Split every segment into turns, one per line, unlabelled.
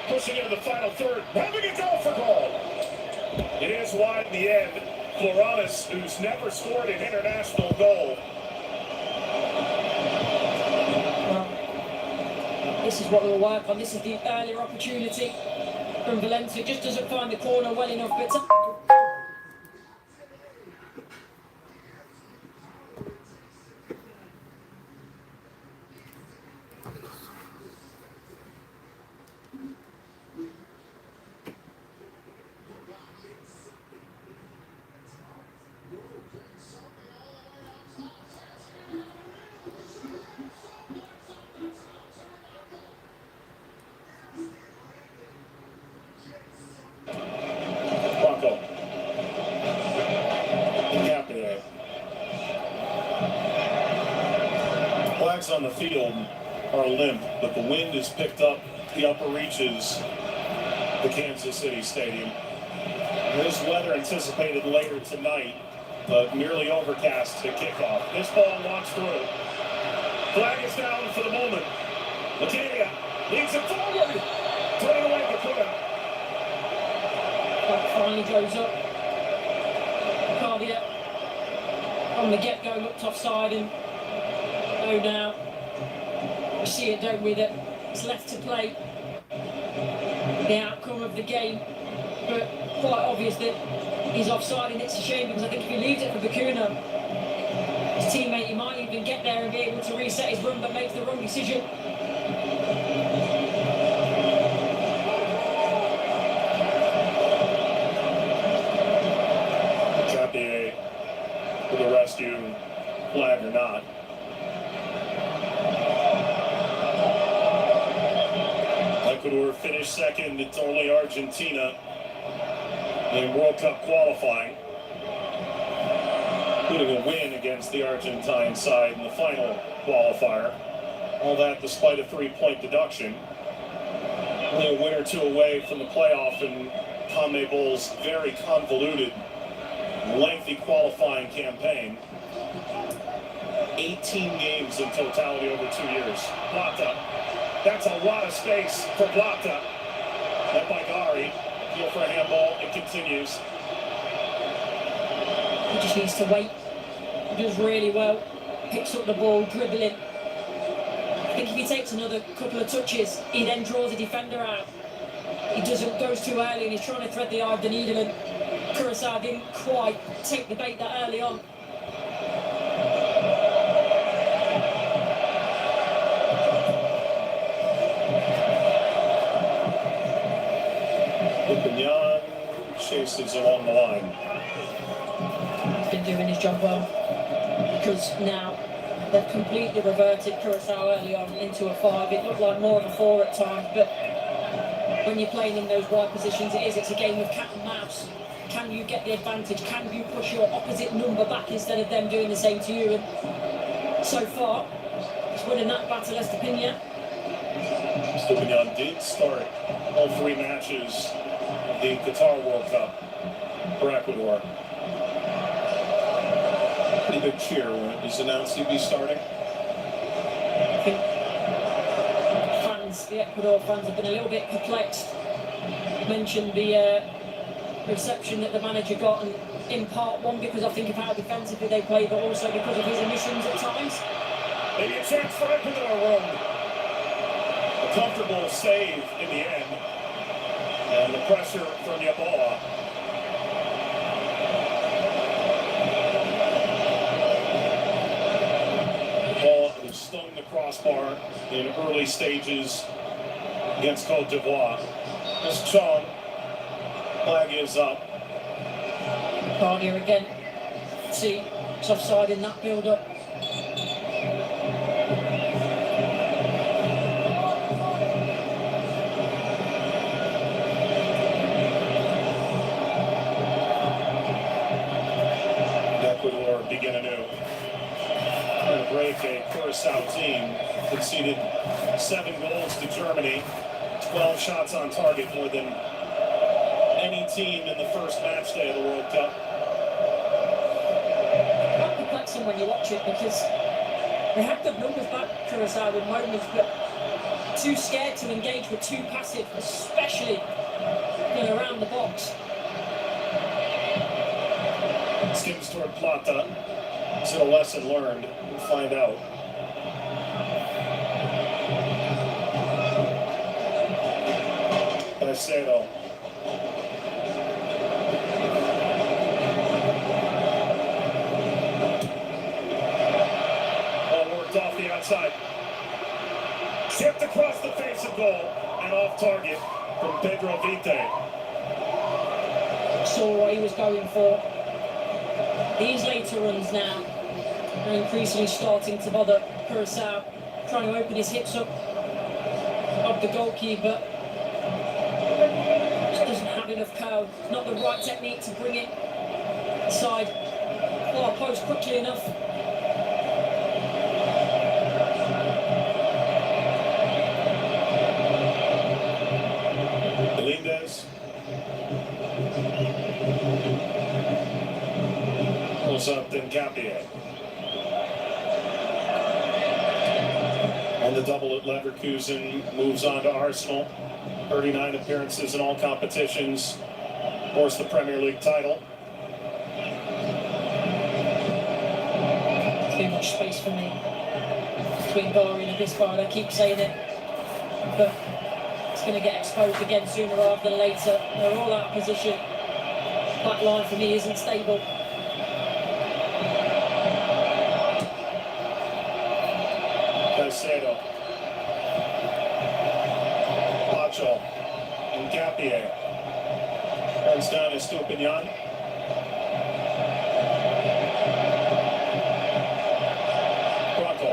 pushing into the final third, having a go for goal. It is wide in the end. Floranis, who's never scored an international goal.
Well, this is what we'll work on. This is the earlier opportunity from Valencia. Just doesn't find the corner well enough, but
Flags on the field are limp, but the wind has picked up the upper reaches the Kansas City Stadium. There's weather anticipated later tonight, but nearly overcast to kickoff. This ball launched through. Flag is down for the moment. Latalia leads it forward. Turning away Bakuna.
That finally goes up. Cardia from the get-go looked offside and no doubt. We see it, don't we, that it's left to play the outcome of the game, but quite obvious that he's offside, and it's a shame because I think if he leaves it for Bakuna, his teammate, he might even get there and be able to reset his run, but makes the wrong decision.
Chapier for the rescue, flag or not. Ecuador finished second. It's only Argentina in World Cup qualifying, including a win against the Argentine side in the final qualifier. All that despite a 3-point deduction. Only a win or two away from the playoff in CONMEBOL's very convoluted, lengthy qualifying campaign. 18 games in totality over 2 years. Plata. That's a lot of space for Plata. Led by Gari. Deal for a handball. It continues.
He just needs to wait. He does really well. Picks up the ball, dribbling. I think if he takes another couple of touches, he then draws a defender out. He doesn't, goes too early, and he's trying to thread the eye of the needle, and Curaçao didn't quite take the bait that early on.
Chases along the line.
He's been doing his job well, because now they've completely reverted Curaçao early on into a 5. It looked like more of a 4 at times, but when you're playing in those wide positions, it's a game of cat and mouse. Can you get the advantage? Can you push your opposite number back instead of them doing the same to you? And so far, it's winning that battle, Estepina.
Estepina did start all 3 matches of the Qatar World Cup for Ecuador. Pretty big cheer when it was announced he'd be starting.
I think fans, the Ecuador fans, have been a little bit perplexed. You mentioned the reception that the manager got, and in part one because I think of how defensively they play, but also because of his omissions at times.
Maybe a chance for Ecuador, Rome. A comfortable save in the end. And the pressure from Yaboa. The ball has stung the crossbar in early stages against Côte d'Ivoire. This Chong. Flag is up.
Cardia again. See, it's offside in that build-up.
Ecuador begin anew. And break a Curaçao team conceded 7 goals to Germany, 12 shots on target, more than any team in the first match day of the World Cup.
Quite perplexing when you watch it, because they have good numbers back, Curaçao, in moments, but too scared to engage, we're too passive, especially around the box.
Skims toward Plata. Is it a lesson learned? We'll find out. Caicedo. Ball worked off the outside. Tipped across the face of goal and off target from Pedro Vite.
Saw what he was going for. These later runs now are increasingly starting to bother Curaçao, trying to open his hips up of the goalkeeper. Just doesn't have enough curl, not the right technique to bring it inside far post quickly enough.
Melendez. Pulls up then Gapier. On the double at Leverkusen, moves on to Arsenal. 39 appearances in all competitions. Of course, the Premier League title.
Too much space for me between Gary and Biscard. I keep saying it, but it's going to get exposed again sooner rather than later. They're all out of position. Back line for me isn't stable.
Caicedo. Pacho. And Gapier. Turns down to Stupinian. Bronco.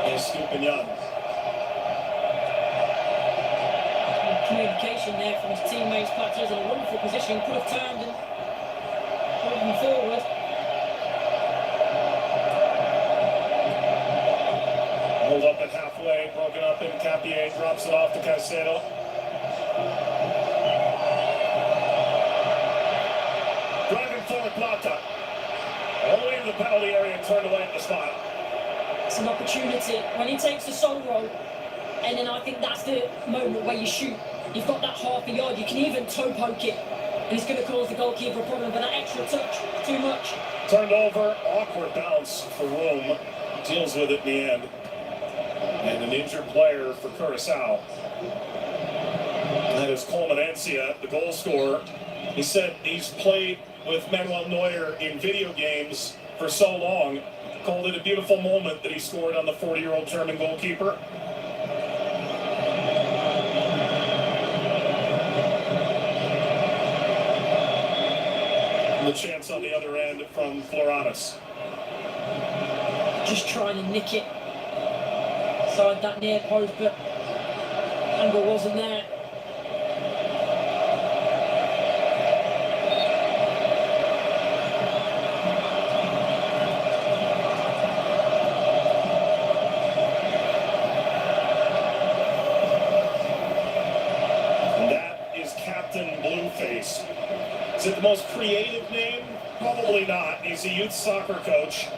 And Stupinian.
Communication there from his teammates. Plateau's in a wonderful position, could have turned and pulled him forward.
Hold up at halfway, broken up in Gapier, drops it off to Caicedo. Driving forward Plata. All the way to the penalty area and turned away at the spot.
It's an opportunity. When he takes the sole roll, and then I think that's the moment where you shoot. You've got that half a yard, you can even toe poke it, and it's going to cause the goalkeeper a problem, but that extra touch, too much.
Turned over, awkward bounce for Rome, deals with it in the end. And an injured player for Curaçao. That is Colmenancia, the goal scorer. He said he's played with Manuel Neuer in video games for so long, called it a beautiful moment that he scored on the 40-year-old German goalkeeper. The chance on the other end from Floranus.
Just trying to nick it inside that near post, but angle wasn't there.
And that is Captain Blueface. Is it the most creative name? Probably not. He's a youth soccer coach.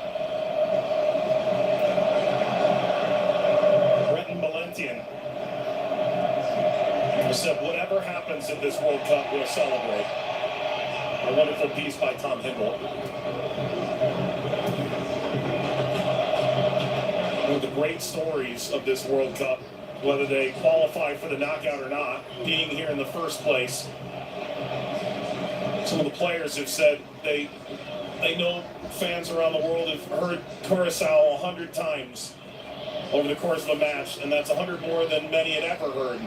Breton Valentian. He said, whatever happens in this World Cup, we'll celebrate. A wonderful piece by Tom Hindle. One of the great stories of this World Cup, whether they qualify for the knockout or not, being here in the first place. Some of the players have said they know fans around the world have heard Curaçao 100 times over the course of a match, and that's 100 more than many had ever heard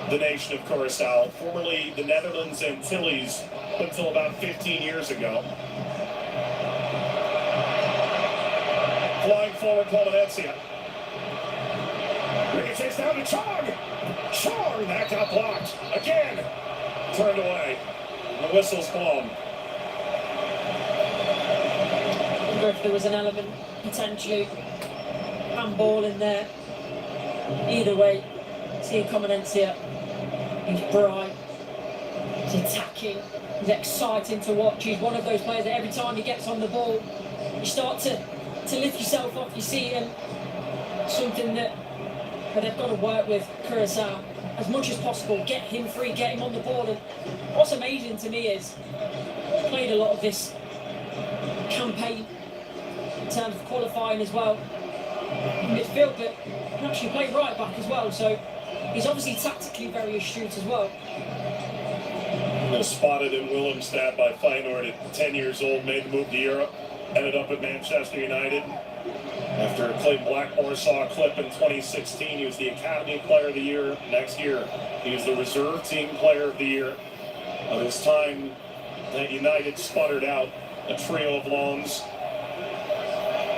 the nation of Curaçao, formerly the Netherlands Antilles, until about 15 years ago. Flying forward, Colmenancia. It takes down to Chong. Chong, that got blocked. Again, turned away. The whistle's blown.
I wonder if there was an element, potentially, handball in there. Either way, see Comenencia, he's bright, he's attacking, He's exciting to watch. He's one of those players that every time he gets on the ball, you start to lift yourself off your seat, and something that they've got to work with Curaçao as much as possible. Get him free, get him on the ball. And what's amazing to me is he's played a lot of this campaign in terms of qualifying as well in midfield, but he can actually play right back as well. So he's obviously tactically very astute as well.
Was spotted in Willemstad by Feyenoord at 10 years old, made the move to Europe, ended up at Manchester United. After Clayton Blackmore saw a clip in 2016, he was the Academy Player of the Year. Next year, he was the Reserve Team Player of the Year. Of his time at United, sputtered out a trio of loans,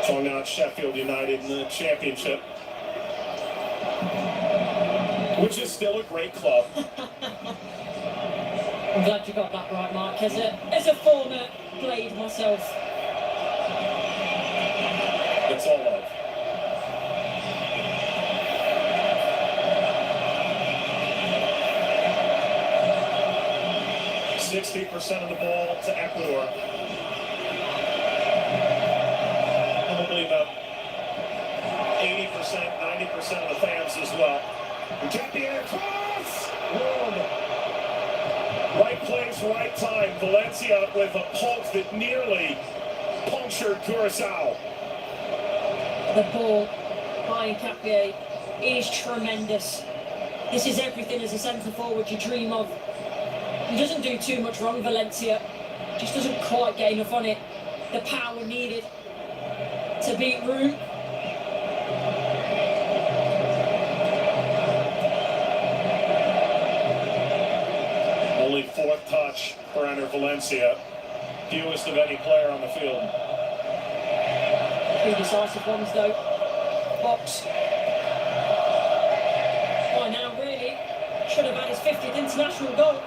strung out Sheffield United in the Championship, which is still a great club.
I'm glad you got that right, Mark. As a former Blade myself.
It's all love. %60% of the ball to Ecuador. Probably about 80%, 90% of the fans as well. Get the air cross! Right place, right time. Valencia with a pulse that nearly punctured Curaçao.
The ball by Capier is tremendous. This is everything as a centre forward you dream of. He doesn't do too much wrong, Valencia. Just doesn't quite get enough on it. The power needed to beat Room.
Only fourth touch for Ender Valencia. Fewest of any player on the field.
Two decisive ones though. Box. By now really should have had his 50th international goal.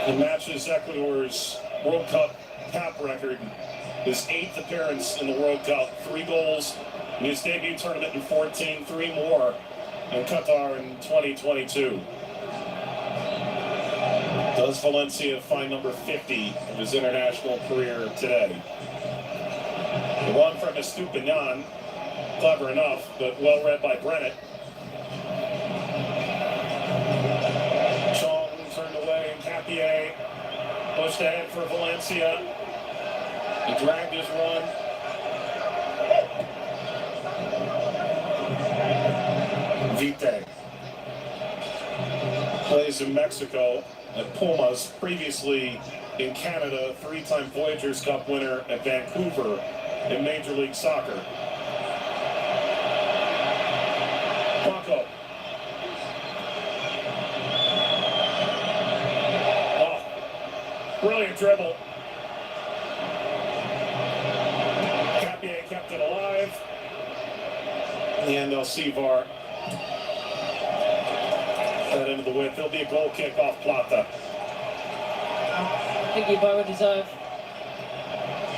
It matches Ecuador's World Cup cap record. His 8th appearance in the World Cup. 3 goals in his debut tournament in 14, 3 more in Qatar in 2022. Does Valencia find number 50 of his international career today? The one from Estupiñán, clever enough, but well read by Brennett. Chong turned away, and Capier pushed ahead for Valencia. He dragged his run. Vite plays in Mexico at Pumas, previously in Canada, 3-time Voyageurs Cup winner at Vancouver in Major League Soccer. Blanco. Oh, brilliant dribble. Capier kept it alive. In the end, Alcivar that into the width. There'll be a goal kick off Plata.
I think Yeboah deserve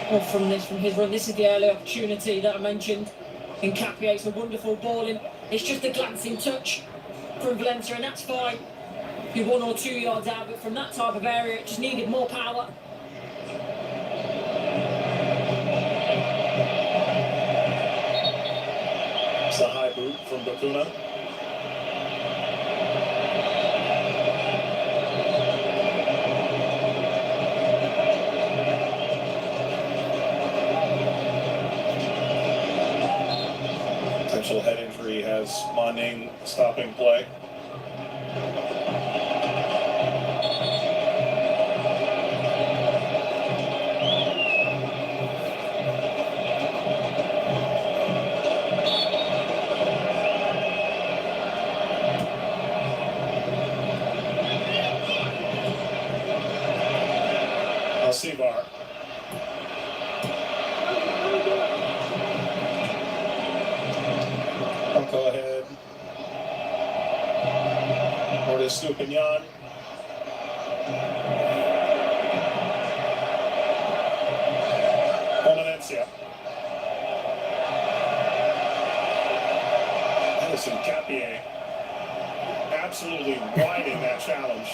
more from his run. This is the early opportunity that I mentioned in Capier. It's a wonderful ball in. It's just a glancing touch from Valencia, and that's fine. You're 1 or 2 yards out, but from that type of area, it just needed more power.
It's a high boot from Bacuna. Potential head injury has Manning stopping play. Alcivar. Go ahead. Or to Estupiñán. Valencia. Edison Capier. absolutely riding that challenge.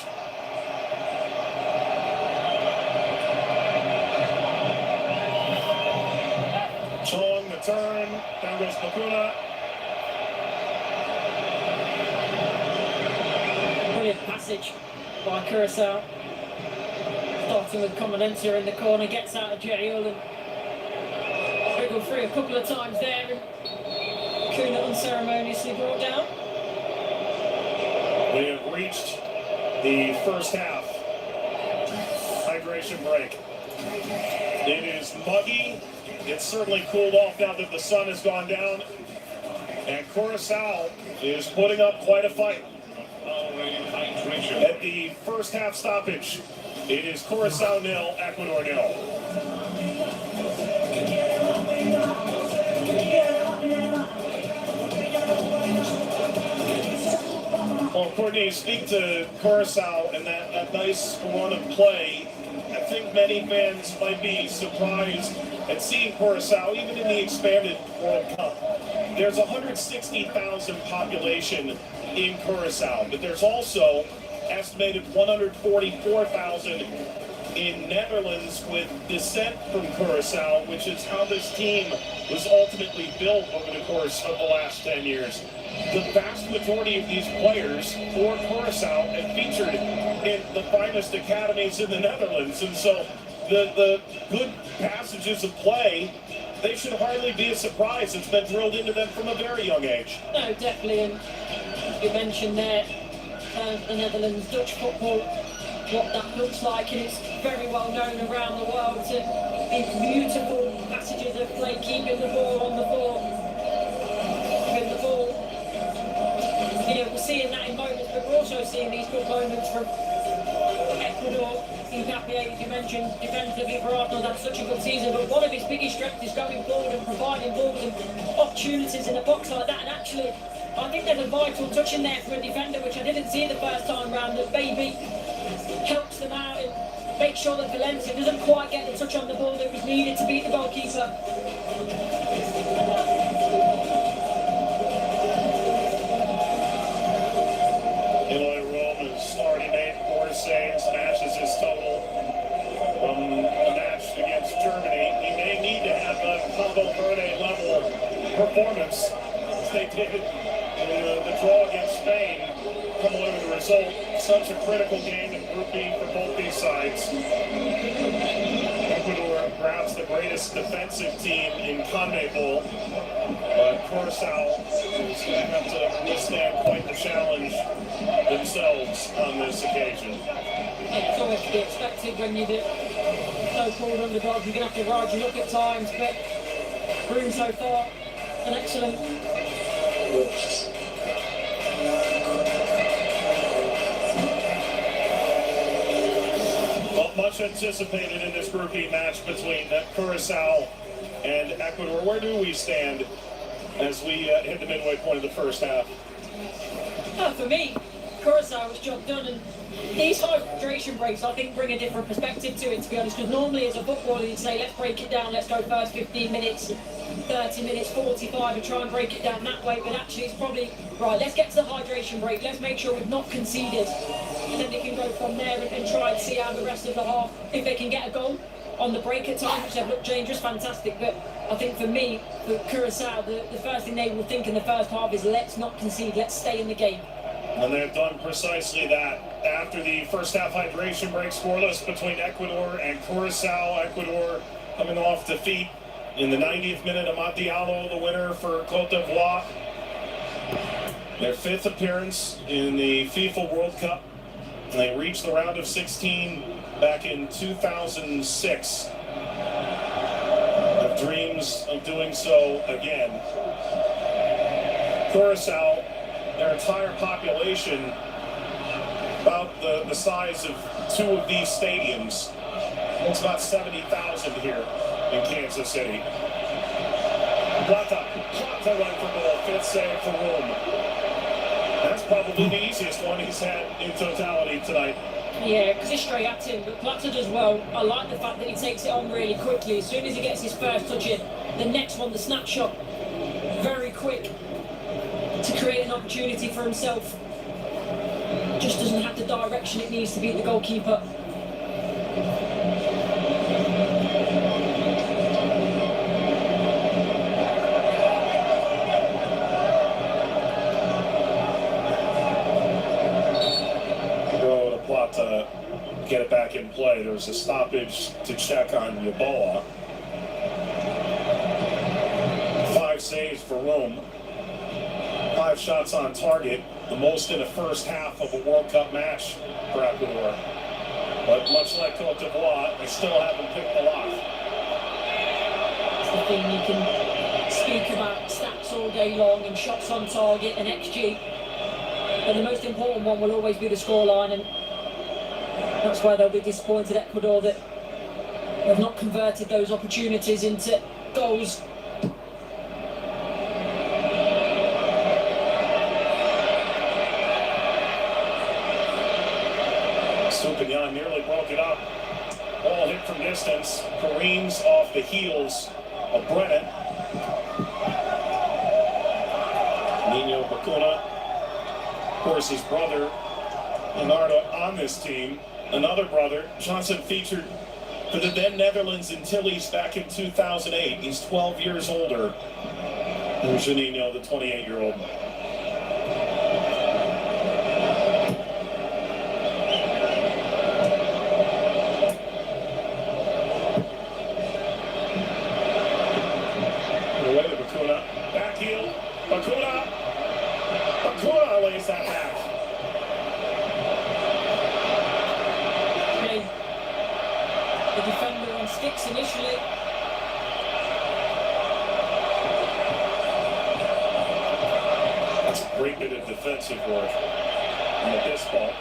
Chong, the turn, down goes Makuna.
Brilliant passage by Curaçao. Starting with Comanenza in the corner, gets out of jail and wriggled free a couple of times there, and Kuna unceremoniously brought down.
We have reached the first half hydration break. It is muggy. It's certainly cooled off now that the sun has gone down. And Curaçao is putting up quite a fight. At the first half stoppage, it is Curaçao 0, Ecuador 0. Well, Courtney, speak to Curaçao and that nice run of play. I think many fans might be surprised at seeing Curaçao, even in the expanded World Cup. There's 160,000 population in Curaçao, but there's also estimated 144,000 in Netherlands with descent from Curaçao, which is how this team was ultimately built over the course of the last 10 years. The vast majority of these players for Curaçao have featured in the finest academies in the Netherlands, and so the good passages of play, they should hardly be a surprise. It's been drilled into them from a very young age.
No, definitely, and you mentioned there the Netherlands, Dutch football, what that looks like, and it's very well known around the world to be beautiful passages of play, keeping the ball on the ball, with the ball. You know, we're seeing that in moments, but we're also seeing these good moments from Ecuador. Hincapié, you mentioned defensively for Arsenal, that's such a good season, but one of his biggest strengths is going forward and providing balls and opportunities in a box like that. And actually, I think there's a vital touch in there for a defender, which I didn't see the first time round, that maybe helps them out and makes sure that Valencia doesn't quite get the touch on the ball that was needed to beat the goalkeeper.
Saves, matches his total from the match against Germany. He may need to have a Cabo Verde level performance as they did in the draw against Spain. Come away with a result. Such a critical game in Group B for both these sides. Ecuador, perhaps the greatest defensive team in CONMEBOL, but Curaçao is going to have to withstand quite the challenge themselves on this occasion.
It's always to be expected when you're the so-called underdog. You're going to have to ride your luck at times, but Broom so far, an excellent.
Well, much anticipated in this Group E match between Curaçao and Ecuador. Where do we stand as we hit the midway point of the first half?
For me, Curaçao was job done, and these hydration breaks, I think, bring a different perspective to it, to be honest, because normally as a footballer you'd say, let's break it down, let's go first 15 minutes, 30 minutes, 45, and try and break it down that way, but actually it's probably, right, let's get to the hydration break, let's make sure we've not conceded, and then they can go from there and try and see how the rest of the half, if they can get a goal on the break at times, which they've looked dangerous, fantastic, but I think for me, for Curaçao, the first thing they will think in the first half is, let's not concede, let's stay in the game.
And they've done precisely that. After the first half hydration break, scoreless between Ecuador and Curaçao. Ecuador coming off defeat in the 90th minute. Amad Diallo, the winner for Côte d'Ivoire. Their 5th appearance in the FIFA World Cup. They reached the round of 16 back in 2006. Have dreams of doing so again. Curaçao, their entire population, about the size of 2 of these stadiums. It's about 70,000 here in Kansas City. Plata right for goal, 5th save for Rome. That's probably the easiest one he's had in totality tonight.
Yeah, because it's straight at him, but Plata does well. I like the fact that he takes it on really quickly. As soon as he gets his first touch in, the next one, the snapshot, very quick to create an opportunity for himself. just doesn't have the direction it needs to be, the goalkeeper.
To get it back in play. There was a stoppage to check on Yeboah. 5 saves for Rome. 5 shots on target, the most in the first half of a World Cup match for Ecuador. But much like Cote d'Ivoire, they still haven't picked the lock.
It's the thing, you can speak about stats all day long and shots on target and XG, but the most important one will always be the scoreline, and that's why they'll be disappointed, Ecuador, that they've not converted those opportunities into goals.
Stupinian nearly broke it up. Ball hit from distance. Kareem's off the heels of Brennan. Nino Bacuna, of course, his brother Leonardo on this team. Another brother, Johnson, featured for the then Netherlands Antilles back in 2008. He's 12 years older than Juninho, the 28-year-old. Away to Bacuna. Back heel. Bacuna. Bacuna lays that back.
The defender on sticks initially.
That's a great bit of defensive work on the disc ball.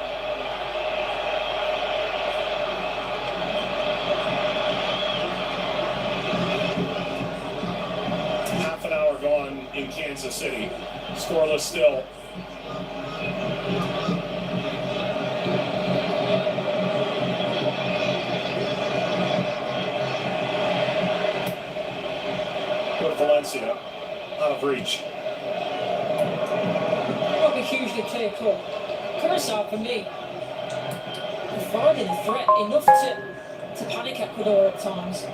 Half an hour gone in Kansas City. Scoreless still. Valencia, out of reach.
Not a hugely clear call. Curaçao, for me, providing a threat enough to panic Ecuador at times.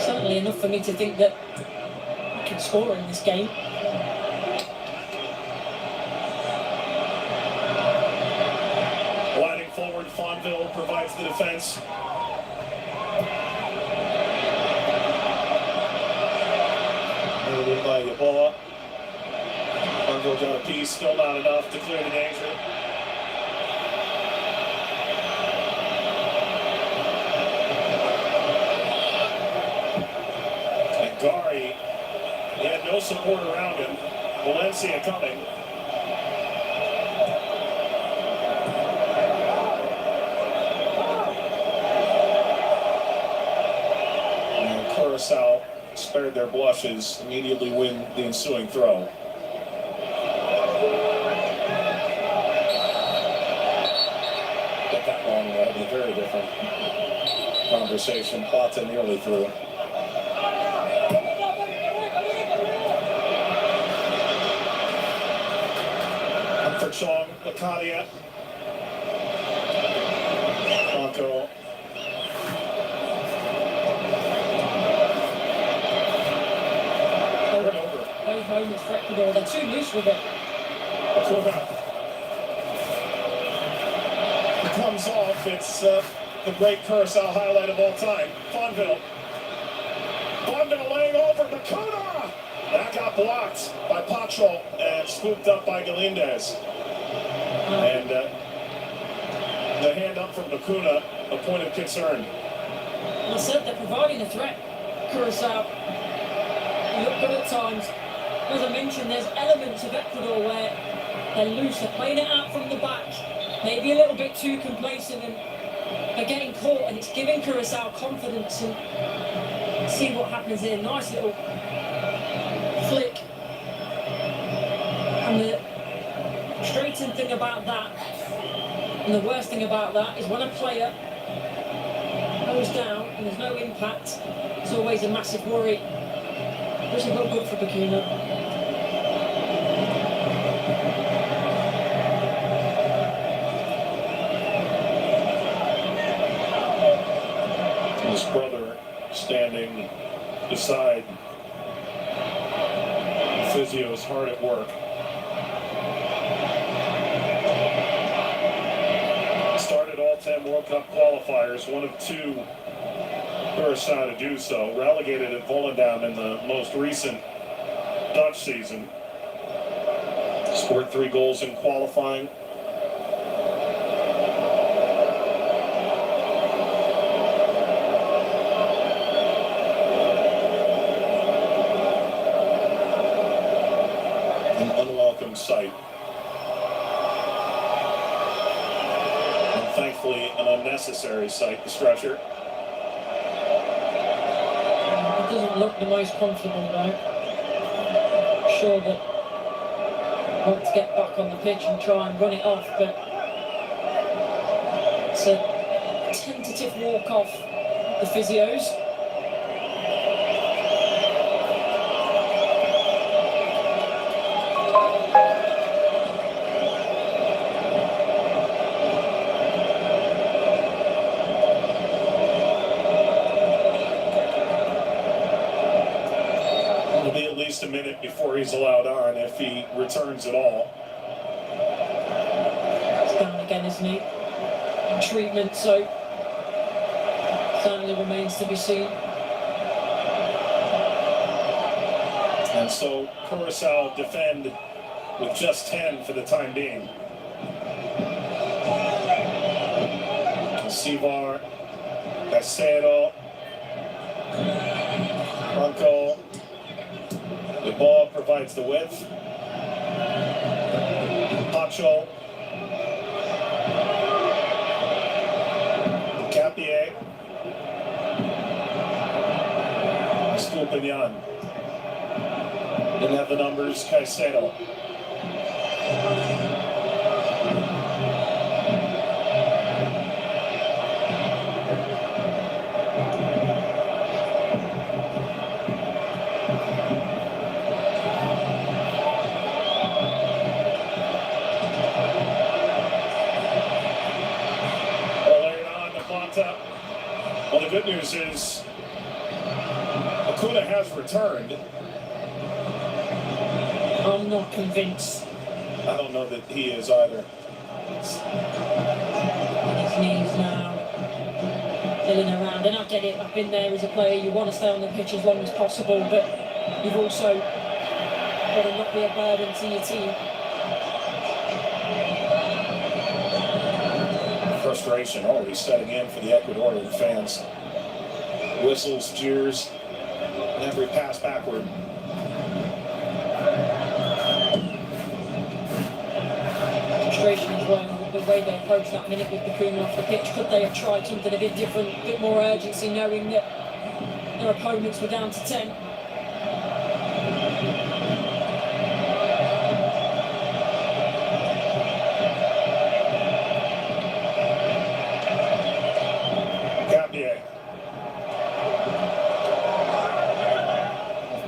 Certainly enough for me to think that I can score in this game.
Gliding forward, Fonville provides the defense. By Yeboah. Fonville got a piece, still not enough to clear the danger. And Gari, he had no support around him. Valencia coming. And Curaçao spared their blushes, immediately win the ensuing throw. Get that long, that'll be a very different conversation. Plata nearly through. Up for Chong, Lacadia. Blanco.
Those moments for Ecuador, they're too loose with it.
It comes off. It's the great Curaçao highlight of all time. Fonville. Fonville laying over Bacuna. That got blocked by Pacho and scooped up by Galindez. And the hand up from Bacuna, a point of concern.
I said they're providing a threat, Curaçao. They look good at times. As I mentioned, there's elements of Ecuador where they're loose, they're playing it out from the back, maybe a little bit too complacent, and they're getting caught, and it's giving Curaçao confidence. And see what happens here. Nice little flick. And the frustrating thing about that, and the worst thing about that, is when a player goes down and there's no impact, it's always a massive worry. Doesn't look good for Bacuna.
His brother standing beside the physio's hard at work. Started all 10 World Cup qualifiers, one of two Curaçao to do so. Relegated at Volendam in the most recent Dutch season. Scored 3 goals in qualifying. An unwelcome sight. And thankfully, an unnecessary sight, the stretcher.
It doesn't look the most comfortable though. Sure that I want to get back on the pitch and try and run it off, but it's a tentative walk off the physios.
It'll be at least a minute before he's allowed on, if he returns at all.
It's down again, isn't he? Treatment, so certainly remains to be seen.
And so Curaçao defend with just 10 for the time being. Sivar, Casero, Franco. The ball provides the width. Pacho. Capier. Stupinian. Didn't have the numbers. Caicedo. Well, the good news is Acuna has returned.
I'm not convinced.
I don't know that he is either.
His knees now, filling around, and I get it. I've been there as a player. You want to stay on the pitch as long as possible, but you've also got to not be a burden to your team.
Frustration already setting in for the Ecuadorian fans. Whistles, jeers, and every pass backward.
Frustration as well with the way they approached that minute with Bakuna off the pitch. Could they have tried something a bit different, a bit more urgency, knowing that their opponents were down to 10?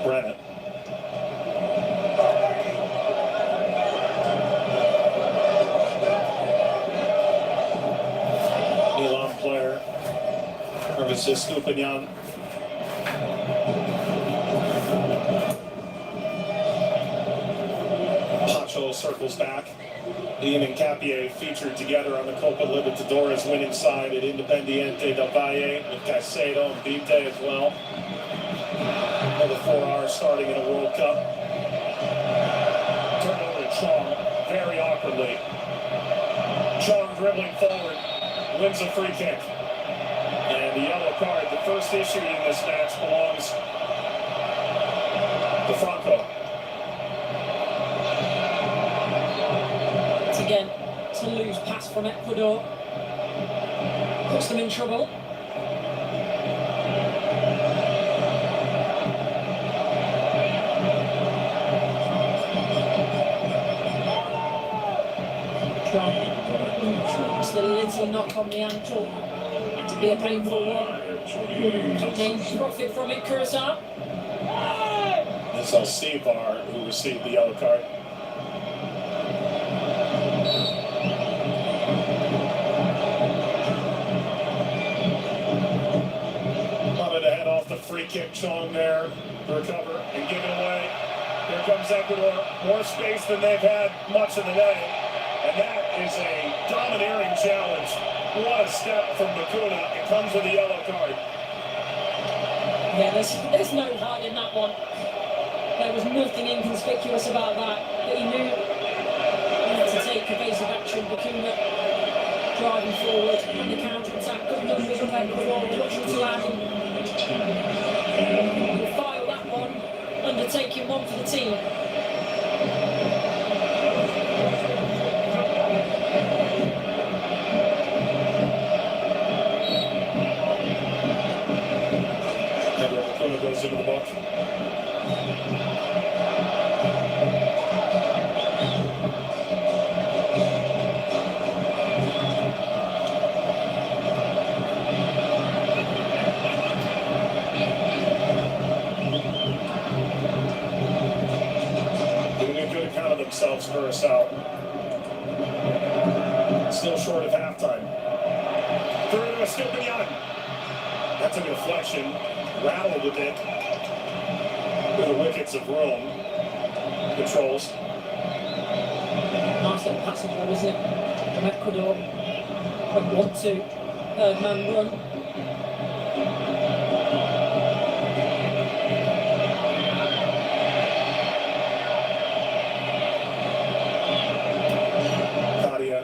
Brennan. Milan player. Services Stupinian. Pacho circles back. Ian and Capier featured together on the Copa Libertadores winning side at Independiente del Valle with Caicedo and Vite as well. Another 4 hours starting in a World Cup. Turn over to Chong very awkwardly. Chong dribbling forward, wins a free kick. And the yellow card, the first issued in this match, belongs to Franco.
Once again, to lose pass from Ecuador puts them in trouble. It's the little knock on the ankle to be a painful one. They profit from it, Curaçao.
This is Sivar who received the yellow card. Chong there to recover and give it away. Here comes Ecuador. More space than they've had much of the day. And that is a domineering challenge. What a step from Bakuna. It comes with a yellow card.
Yeah, there's no hiding that one. There was nothing inconspicuous about that. But he knew he had to take evasive action. Bakuna driving forward and the counter-attack. Good numbers from Ecuador. Much to add. We'll file that one. Undertaking one for the team.
Goes into the box. Doing a good account of themselves, Curaçao. Still short of halftime. Through to Estupinian. That's a deflection. Rattled with it with the wickets of Rome. Controls.
Nice little passing ball, isn't it? From Ecuador. Won't want to. Third man run.
Kadia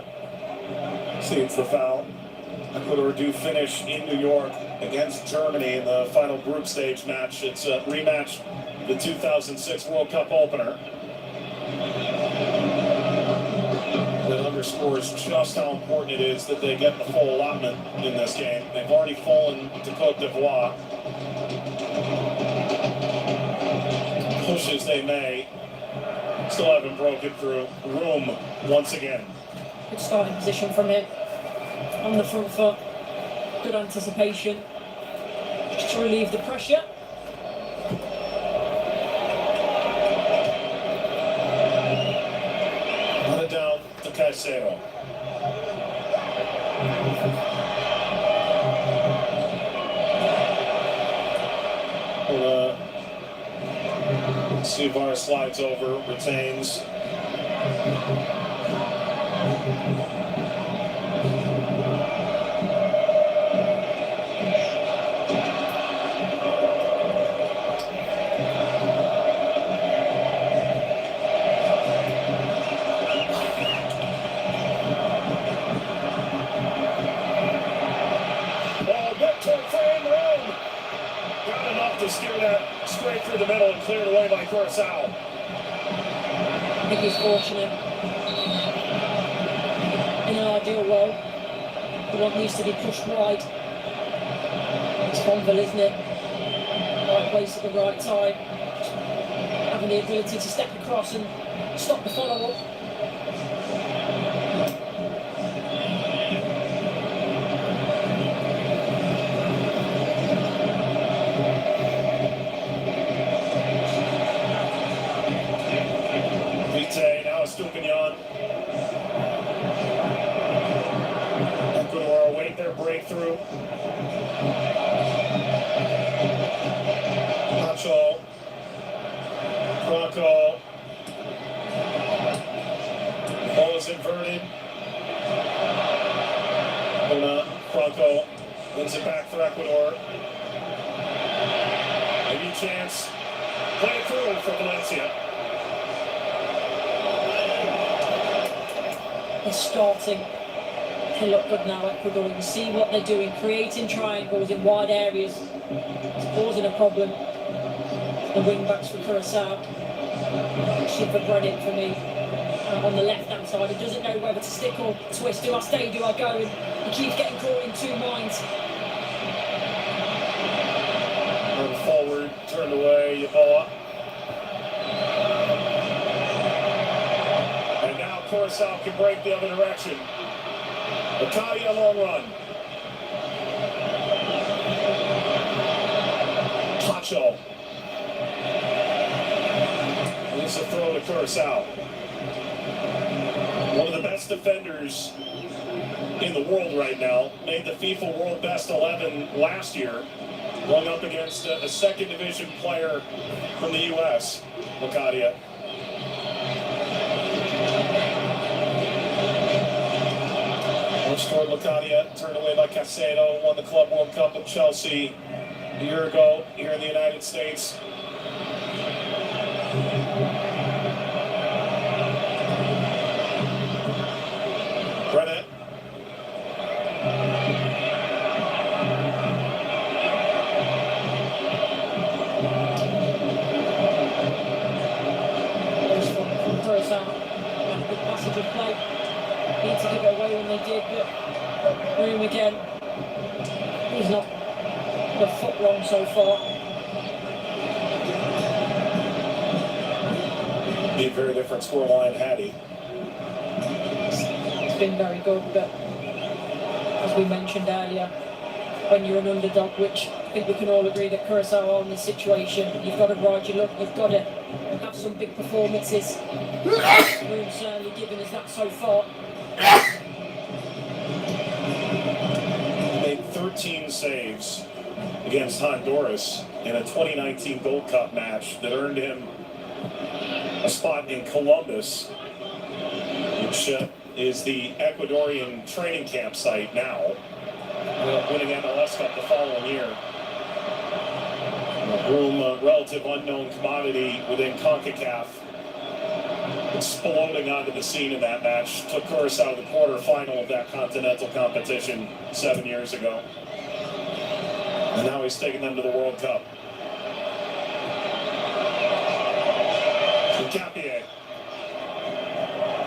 sees the foul. Ecuador do finish in New York against Germany in the final group stage match. It's a rematch, the 2006 World Cup opener. That underscores just how important it is that they get the full allotment in this game. They've already fallen to Cote d'Ivoire. Push as they may, still haven't broken through. Room once again.
Good starting position from him. On the front foot. Good anticipation. Just to relieve the pressure.
Run it down to Curaçao. Sivar slides over, retains. To steer that straight through the middle and cleared away by Curaçao.
I think he's fortunate. In an ideal world, the one needs to be pushed wide. It's Bonville, isn't it? Right place at the right time. Having the ability to step across and stop the follow-up.
Now Estupinian. Ecuador await their breakthrough. Nacho. Franco. Ball is inverted. Franco wins it back for Ecuador. Maybe a chance. Play it through for Valencia.
They're starting to look good now, Ecuador. You can see what they're doing, creating triangles in wide areas. It's causing a problem. The wing-backs for Curaçao. Should for credit for me. On the left-hand side, he doesn't know whether to stick or twist. Do I stay, do I go? And he keeps getting caught in two minds.
Run forward, turned away, Yaboa. Curaçao can break the other direction. Italia long run. Tacho. It's a throw to Curaçao. One of the best defenders in the world right now. Made the FIFA World Best 11 last year. Going up against a second division player from the U.S., Locadia. Toward Locadia, turned away by Caicedo, won the Club World Cup with Chelsea a year ago here in the United States. Brennan.
Curaçao had a good passage of play. Need to give it away when they did, but room again. He's not a foot wrong so far.
Be a very different scoreline had he.
It's been very good, but as we mentioned earlier, when you're an underdog, which I think we can all agree that Curaçao are in this situation, you've got to ride your luck, you've got to have some big performances. Room's certainly given us that so far.
Made 13 saves against Honduras in a 2019 Gold Cup match that earned him a spot in Columbus, which is the Ecuadorian training camp site now, winning MLS Cup the following year. Room, a relative unknown commodity within CONCACAF, exploding onto the scene in that match, took Curaçao to the quarterfinal of that continental competition 7 years ago. And now he's taking them to the World Cup. Capier.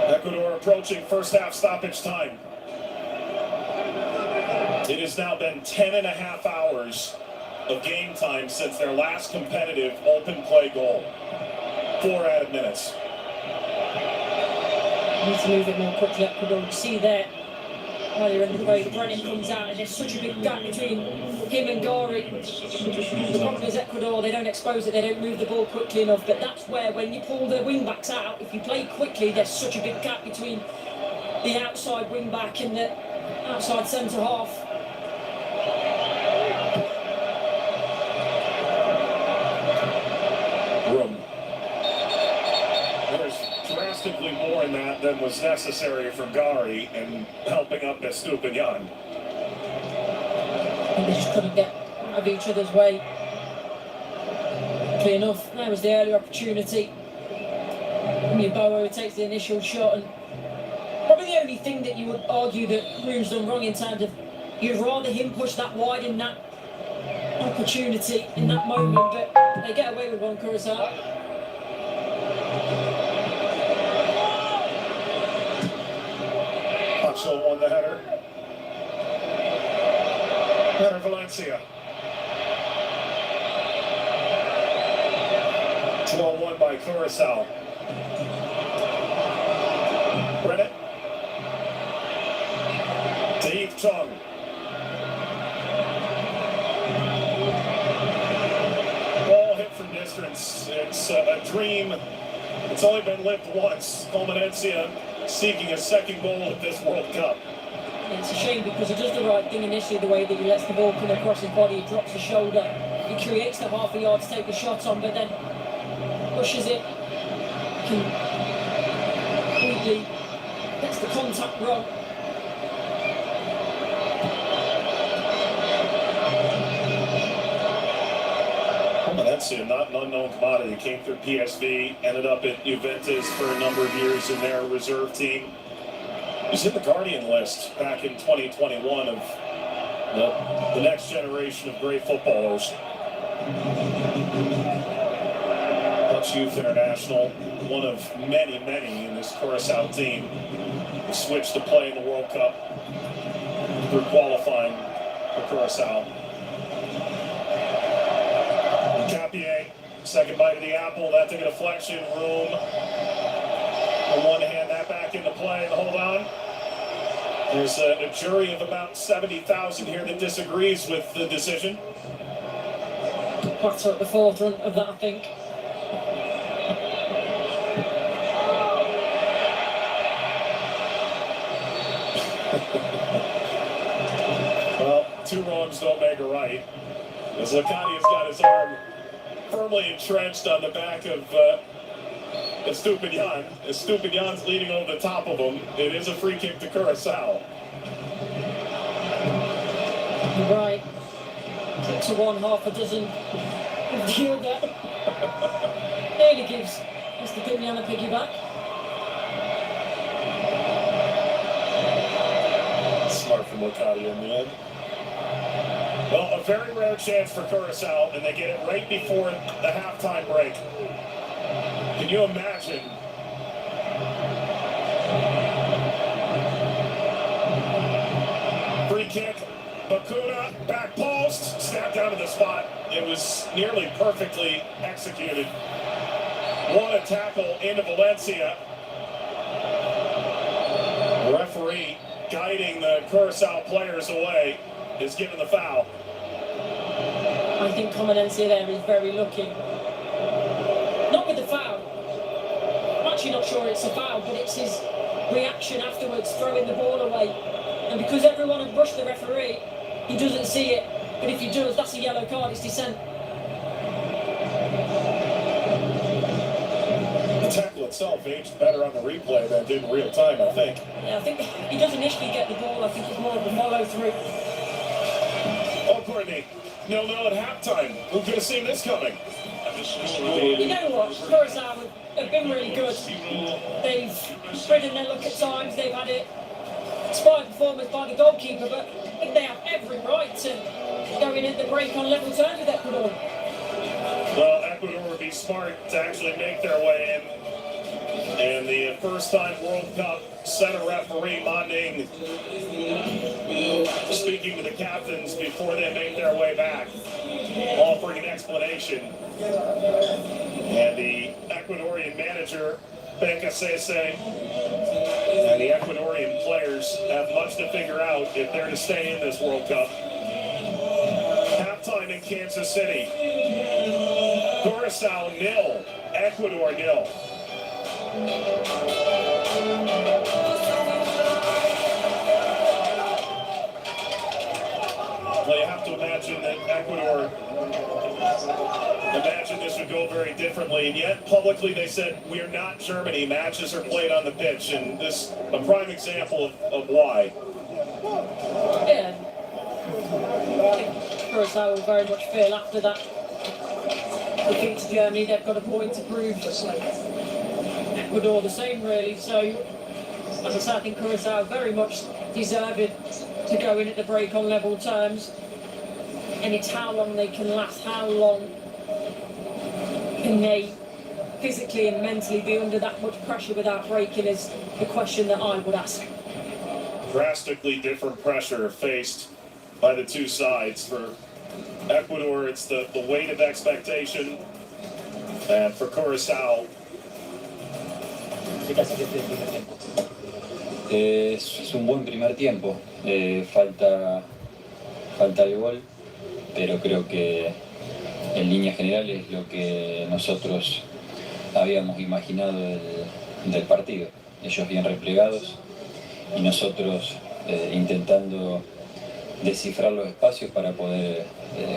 Ecuador approaching first half stoppage time. It has now been 10.5 hours of game time since their last competitive open play goal. 4 added minutes.
Need to move it more quickly, Ecuador. You see there earlier in the way Brennan comes out, and there's such a big gap between him and Gari. The problem is Ecuador, they don't expose it, they don't move the ball quickly enough, but that's where when you pull the wing backs out, if you play quickly, there's such a big gap between the outside wing back and the outside centre half.
Room. There's drastically more in that than was necessary for Gari and helping up Estupinian.
And they just couldn't get out of each other's way. Clear enough. That was the early opportunity. Bowo takes the initial shot, and probably the only thing that you would argue that Room's done wrong in terms of you'd rather him push that wide in that opportunity in that moment, but they get away with one, Curaçao.
Pacho won the header. Header Valencia. 12-1 by Curaçao. Brennan. Dave Chung. Ball hit from distance. It's a dream. It's only been lived once. Culminancia seeking a second goal at this World Cup.
It's a shame because he does the right thing initially, the way that he lets the ball come across his body, he drops the shoulder, he creates the half a yard to take the shot on, but then pushes it, completely gets the contact wrong.
Valencia, not an unknown commodity, came through PSV, ended up at Juventus for a number of years in their reserve team. He's in the Guardian list back in 2021 of the next generation of great footballers. Dutch Youth International, one of many, many in this Curaçao team who switched to play in the World Cup through qualifying for Curaçao. Capier, second bite of the apple, that's a deflection. Room on one hand, that back into play and hold on. There's a jury of about 70,000 here that disagrees with the decision.
Platter at the forefront of that, I think.
Well, two wrongs don't make a right. As Lecania's got his arm firmly entrenched on the back of Estupinian. Estupinian's leading over the top of him. It is a free kick to Curaçao.
Right. Kick to one, half a dozen. The other. Nearly gives Estupinian a piggyback.
Smart from Lecania in the end. Well, a very rare chance for Curaçao, and they get it right before the halftime break. Can you imagine? Free kick, Bakuna, back post, snapped down to the spot. It was nearly perfectly executed. What a tackle into Valencia. The referee guiding the Curaçao players away is given the foul.
I think Comanense there is very lucky. Not with the foul. I'm actually not sure it's a foul, but it's his reaction afterwards, throwing the ball away. And because everyone had rushed the referee, he doesn't see it. But if he does, that's a yellow card, it's dissent.
The tackle itself aged better on the replay than it did in real time, I think.
Yeah, I think he does initially get the ball. I think it's more of a follow through.
Oh, Courtney. 0-0 at halftime. Who could have seen this coming?
You know what? Curaçao have been really good. They've ridden their luck at times. They've had it inspired performance by the goalkeeper, but I think they have every right to go in at the break on level terms with Ecuador.
Well, Ecuador would be smart to actually make their way in. And the first-time World Cup center referee, Monding, speaking to the captains before they make their way back, offering an explanation. And the Ecuadorian manager, Benka Sese, and the Ecuadorian players have much to figure out if they're to stay in this World Cup. Halftime in Kansas City. Curaçao 0, Ecuador 0. Well, you have to imagine that Ecuador imagined this would go very differently, and yet publicly they said, we are not Germany, matches are played on the pitch, and this a prime example of why.
Yeah. I think Curaçao will very much feel after that defeat to Germany. They've got a point to prove. Ecuador the same, really. So, as I said, I think Curaçao very much deserved to go in at the break on level terms. And it's how long they can last, how long can they physically and mentally be under that much pressure without breaking is the question that I would ask.
Drastically different pressure faced by the two sides. For Ecuador, it's the weight of expectation, and for Curaçao,
es un buen primer tiempo, falta de gol, pero creo que en líneas generales lo que nosotros habíamos imaginado del partido. Ellos bien replegados y nosotros intentando descifrar los espacios para poder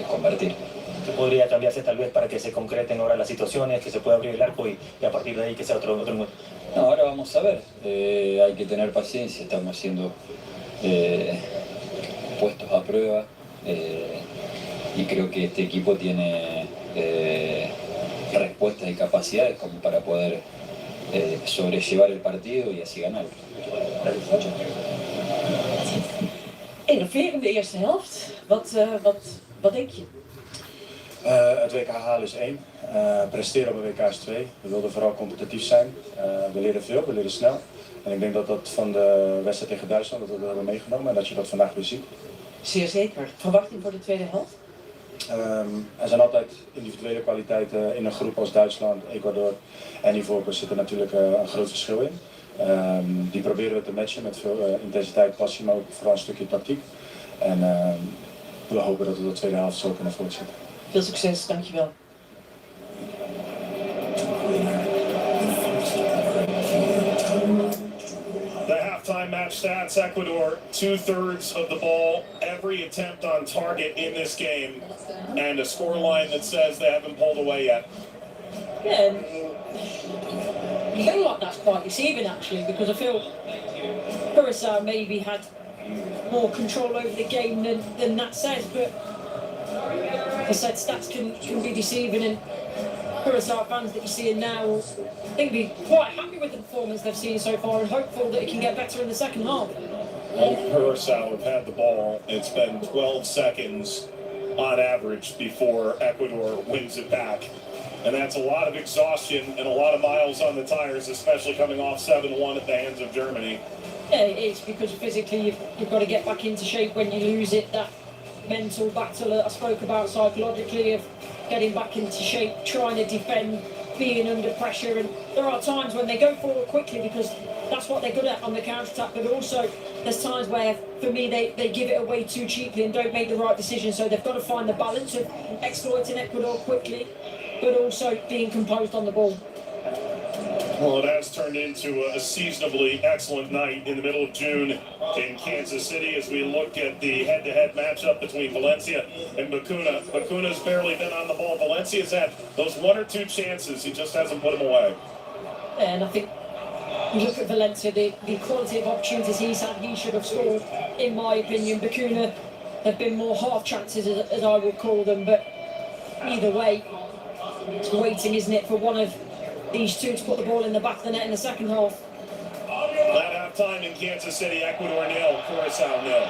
convertir.
¿Qué podría cambiarse tal vez para que se concreten ahora las situaciones, que se pueda abrir el arco y a partir de ahí que sea otro mundo?
No, ahora vamos a ver, hay que tener paciencia, estamos siendo puestos a prueba y creo que este equipo tiene respuestas y capacidades como para poder sobrellevar el partido y así ganarlo.
Innoverende eerste helft. Wat denk je?
Het WK halen is 1. Presteren op een WK is 2. We wilden vooral competitief zijn. We leren veel, we leren snel. En ik denk dat dat van de wedstrijd tegen Duitsland dat we dat hebben meegenomen en dat je dat vandaag weer ziet.
Zeer zeker. Verwachting voor de tweede helft?
Er zijn altijd individuele kwaliteiten in een groep als Duitsland, Ecuador en Ivoorkust zit er natuurlijk een groot verschil in. Die proberen we te matchen met veel intensiteit, passie, maar ook vooral een stukje tactiek. En we hopen dat we de tweede helft zo kunnen voortzetten.
Veel succes, dankjewel.
the halftime halftime match stats, Ecuador, 2/3 of the ball, every attempt on target in this game, and a scoreline that says they haven't pulled away yet.
Yeah, and I feel like that's quite deceiving actually, because I feel Curaçao maybe had more control over the game than that says, but like I said, stats can be deceiving, and Curaçao fans that you're seeing now will, I think, be quite happy with the performance they've seen so far and hopeful that it can get better in the second half.
Well, Curaçao have had the ball. It's been 12 seconds on average before Ecuador wins it back. And that's a lot of exhaustion and a lot of miles on the tires, especially coming off 7-1 at the hands of Germany.
Yeah, it is, because physically you've got to get back into shape when you lose it. That mental battle that I spoke about psychologically of getting back into shape, trying to defend, being under pressure. And there are times when they go forward quickly because that's what they're good at on the counter-attack, but also there's times where, for me, they give it away too cheaply and don't make the right decision. So they've got to find the balance of exploiting Ecuador quickly, but also being composed on the ball.
Well, it has turned into a seasonably excellent night in the middle of June in Kansas City as we look at the head-to-head matchup between Valencia and Bacuna. Bacuna's barely been on the ball. Valencia's had those 1 or 2 chances. He just hasn't put them away.
And I think you look at Valencia, the quality of opportunities he's had, he should have scored, in my opinion. Bacuna have been more half chances, as I would call them, but either way, it's waiting, isn't it, for one of these two to put the ball in the back of the net in the second half.
At halftime in Kansas City, Ecuador 0, Curaçao 0.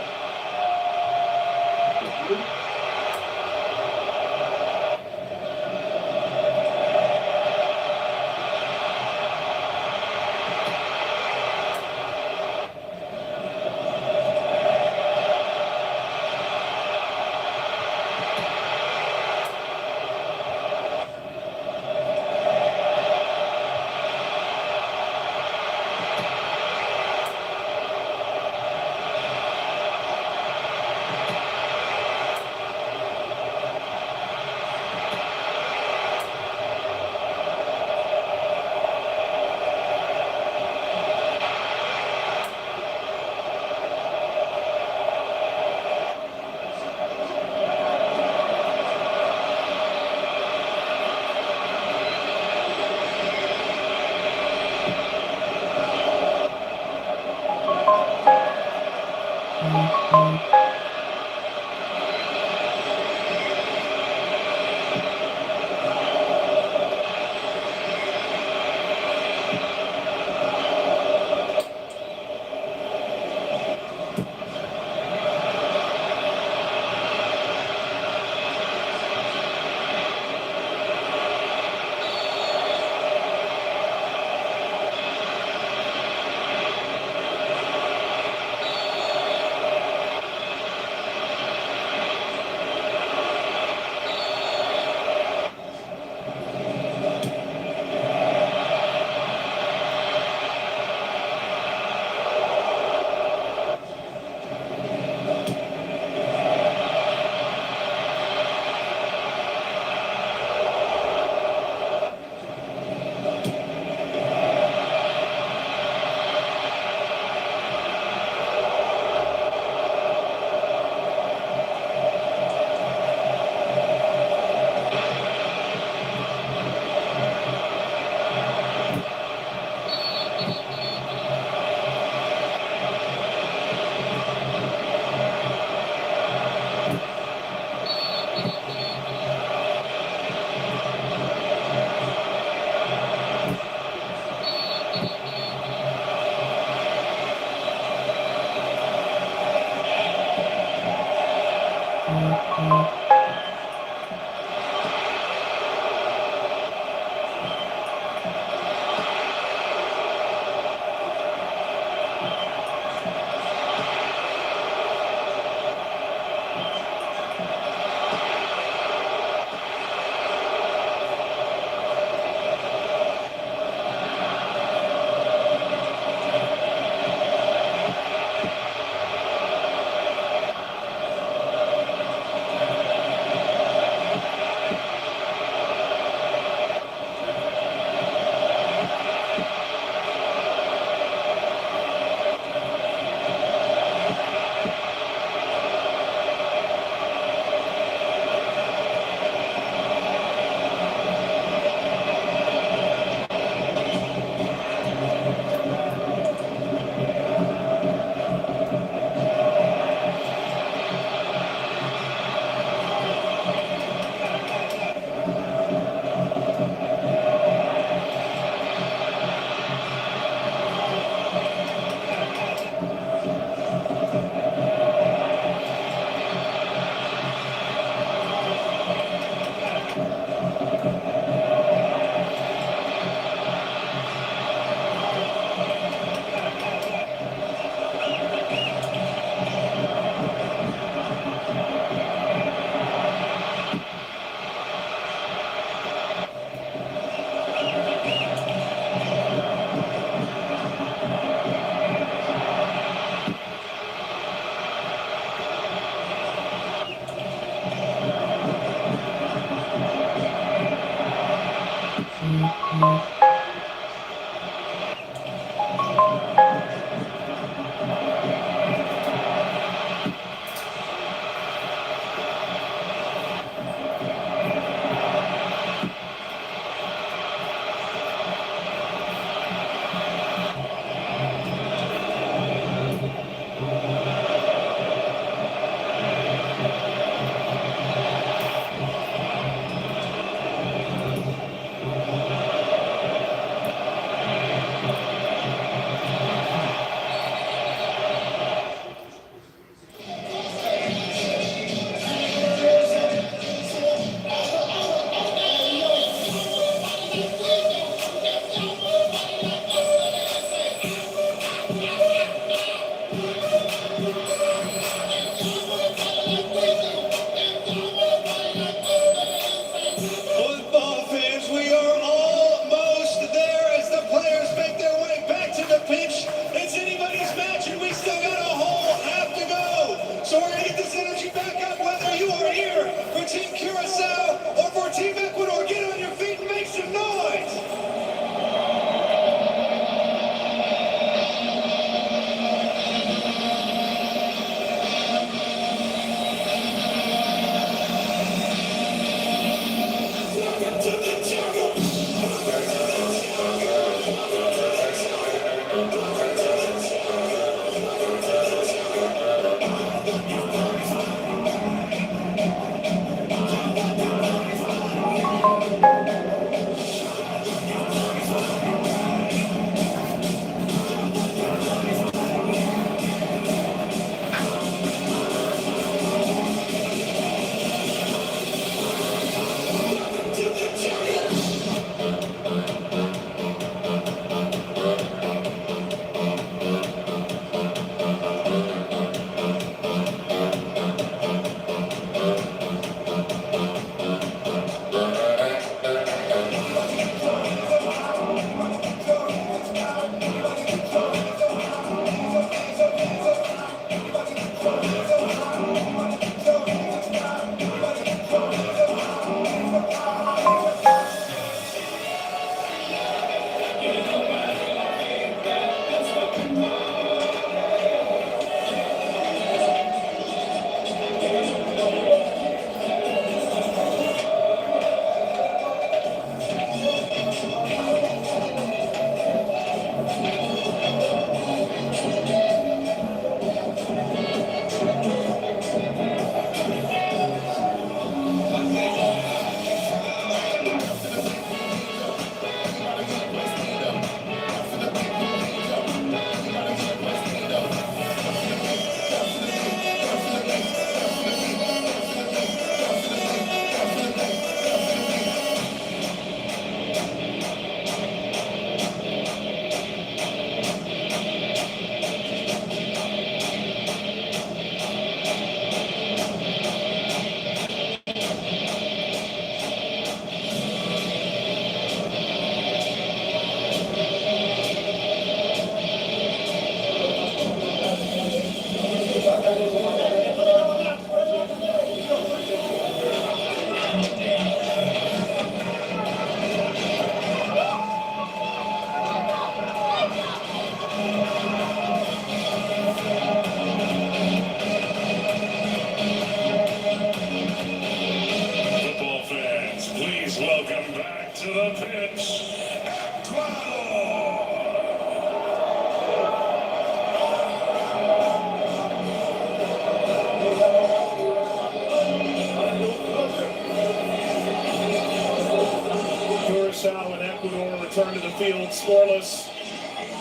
return to the field scoreless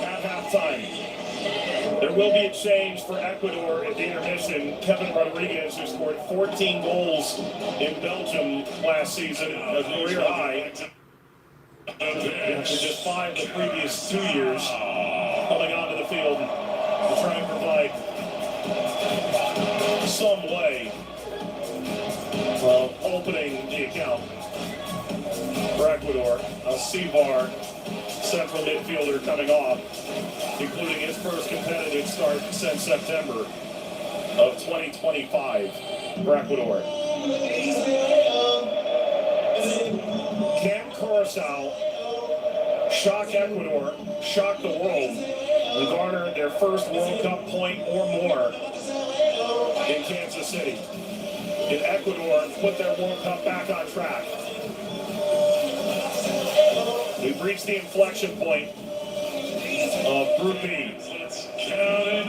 at halftime. There will be a change for Ecuador at the intermission. Kevin Rodriguez, who scored 14 goals in Belgium last season, a career high, after just 5 the previous 2 years, coming onto the field to try and provide some way of opening the account for Ecuador. Alcivar, central midfielder, coming off, including his first competitive start since September of 2025 for Ecuador. Can Curaçao shock Ecuador, shock the world, and garner their first World Cup point or more in Kansas City? Did Ecuador put their World Cup back on track? We've reached the inflection point of Group E. Count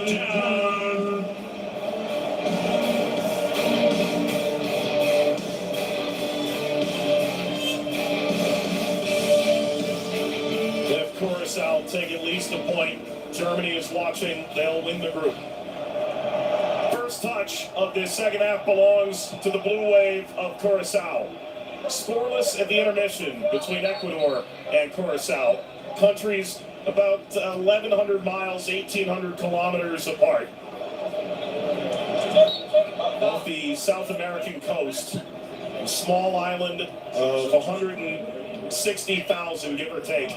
it down. If Curaçao take at least a point, Germany is watching, they'll win the group. First touch of this second half belongs to the Blue Wave of Curaçao. Scoreless at the intermission between Ecuador and Curaçao. Countries about 1,100 miles, 1,800 kilometers apart. Off the South American coast, a small island of 160,000, give or take.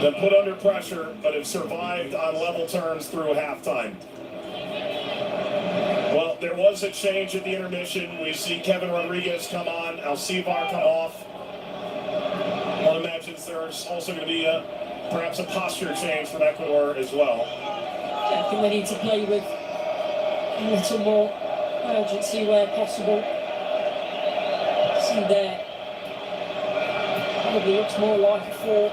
Been put under pressure, but have survived on level terms through halftime. Well, there was a change at the intermission. We see Kevin Rodriguez come on, Alcivar come off. One imagines there's also going to be perhaps a posture change from Ecuador as well.
Yeah, I think they need to play with a little more urgency where possible. See there, probably looks more like a 4.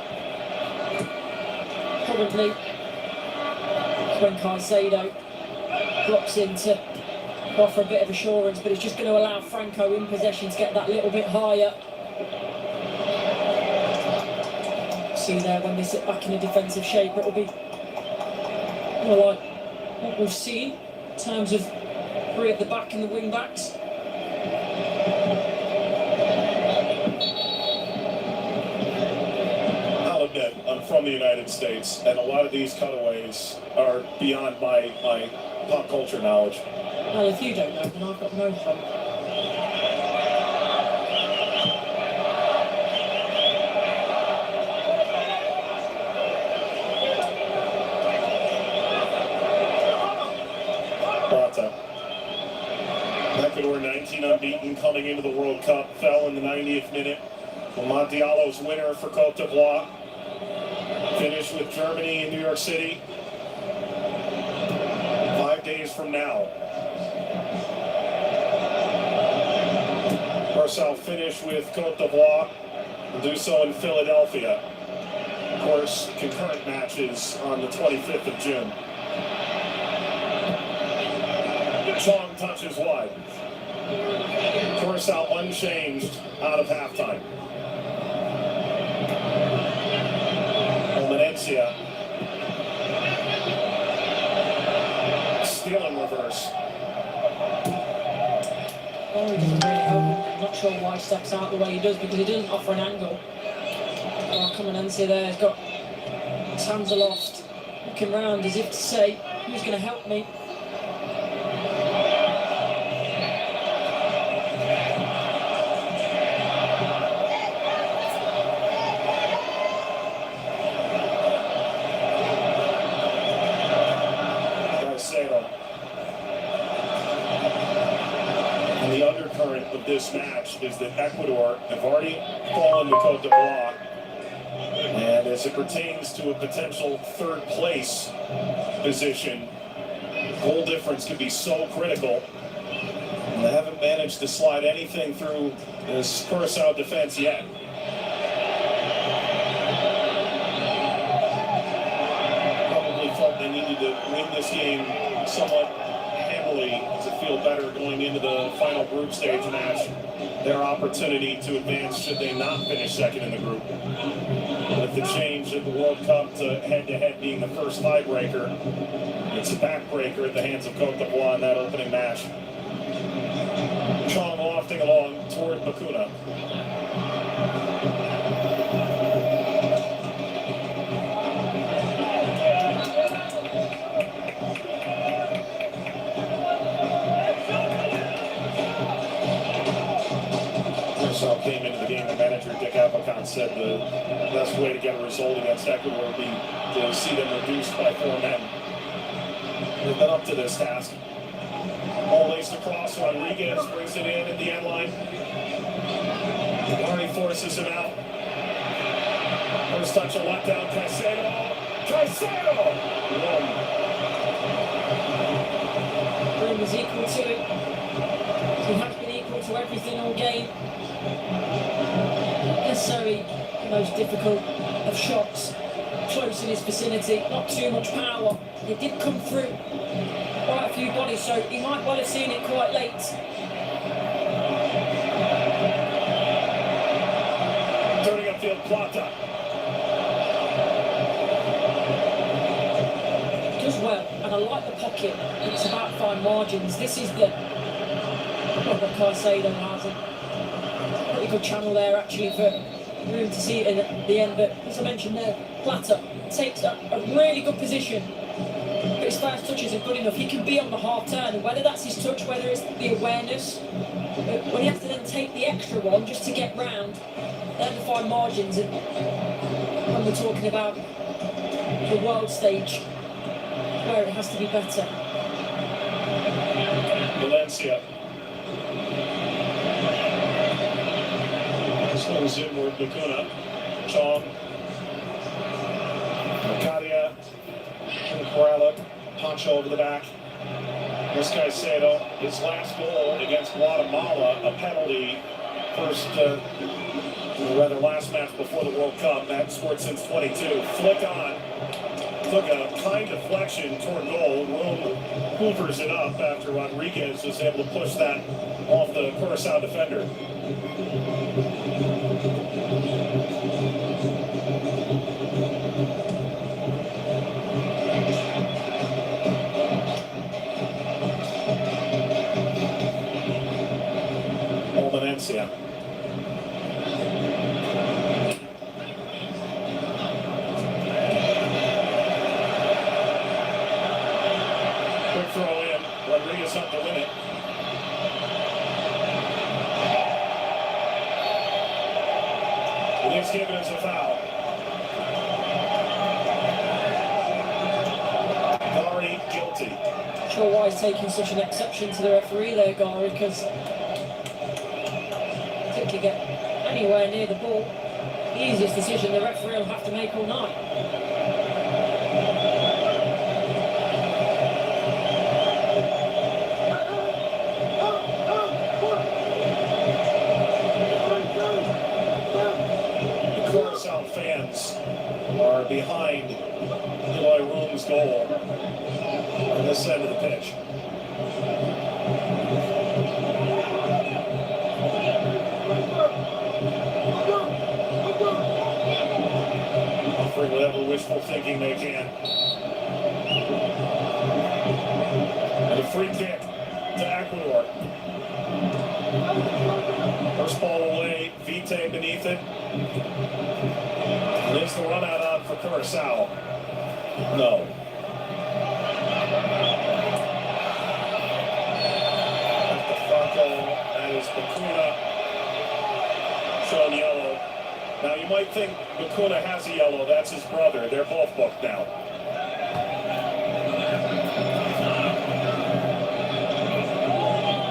Currently, when Caicedo drops in to offer a bit of assurance, but it's just going to allow Franco in possession to get that little bit higher. See there, when they sit back in a defensive shape, it'll be more like what we've seen in terms of 3 at the back and the wing backs.
I'll admit, I'm from the United States, and a lot of these cutaways are beyond my pop culture knowledge.
Well, if you don't know, then I've got no hope.
Ecuador 19 unbeaten coming into the World Cup, fell in the 90th minute. Montialo's winner for Côte d'Ivoire. Finished with Germany in New York City 5 days from now. Curaçao finish with Côte d'Ivoire. Will do so in Philadelphia. Of course, concurrent matches on the 25th of June. Chong touches wide. Curaçao unchanged out of halftime. Valencia stealing reverse.
Oh, he doesn't really help him. I'm not sure why he steps out the way he does, because he doesn't offer an angle. Oh, Caminancy there has got his hands aloft, looking round as if to say, who's going to help me?
And the undercurrent of this match is that Ecuador have already fallen to Côte d'Ivoire, and as it pertains to a potential third place position, goal difference can be so critical, and they haven't managed to slide anything through this Curaçao defense yet. Probably felt they needed to win this game somewhat handily to feel better going into the final group stage match. Their opportunity to advance should they not finish second in the group. With the change of the World Cup to head-to-head being the first tiebreaker, it's a backbreaker at the hands of Côte d'Ivoire in that opening match. Chong wafting along toward Bakuna. Curaçao came into the game, the manager Dick Apicon said the best way to get a result against Ecuador would be to see them reduced by 4 men. They've been up to this task. All laced across, Rodriguez brings it in at the end line. Already forces him out. First touch of letdown, Caicedo! One.
Room was equal to it. He has been equal to everything all game. Not necessarily the most difficult of shots. Close in his vicinity, not too much power. It did come through quite a few bodies, so he might well have seen it quite late.
Turning upfield, Plata.
Does well, and I like the pocket. It's about fine margins. This is the what Caicedo has a pretty good channel there actually for room to see it at the end. But as I mentioned there, Plata takes a really good position. But his first touch isn't good enough. He can be on the half turn, and whether that's his touch, whether it's the awareness, but when he has to then take the extra one just to get round, they're the fine margins. And when we're talking about the world stage, where it has to be better.
Valencia. Slings inward, Bakuna. Chong. Macadia. Corella. Poncho over the back. This Caicedo, his last goal against Guatemala, a penalty. Last match before the World Cup. That scored since 22. Flick on. Took a kind deflection toward goal. Rome hoovers it up after Rodriguez was able to push that off the Curaçao defender. Valencia. Quick throw in. Rodriguez up to win it. And he's given us a foul. Gary guilty.
Not sure why he's taking such an exception to the referee there, Gary, because to get anywhere near the ball, the easiest decision the referee will have to make all night.
The Curaçao fans are behind Eloy Room's goal on this end of the pitch. Offering whatever wishful thinking they can. And a free kick to Ecuador. First ball away, Vite beneath it. And there's the run out on for Curaçao. No. At the Franco, that is Bakuna. Shown yellow. Now you might think Bakuna has a yellow, that's his brother. They're both booked now.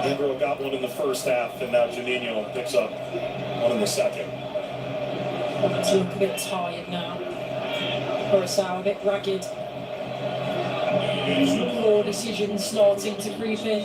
Andrew got one in the first half, and now Juninho picks up one in the second.
To look a bit tired now. Curaçao a bit ragged. Poor decisions starting to creep in.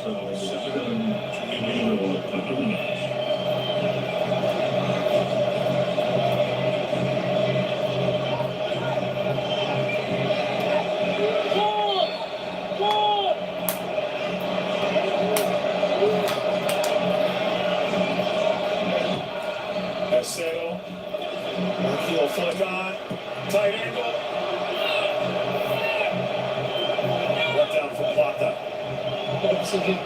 decision.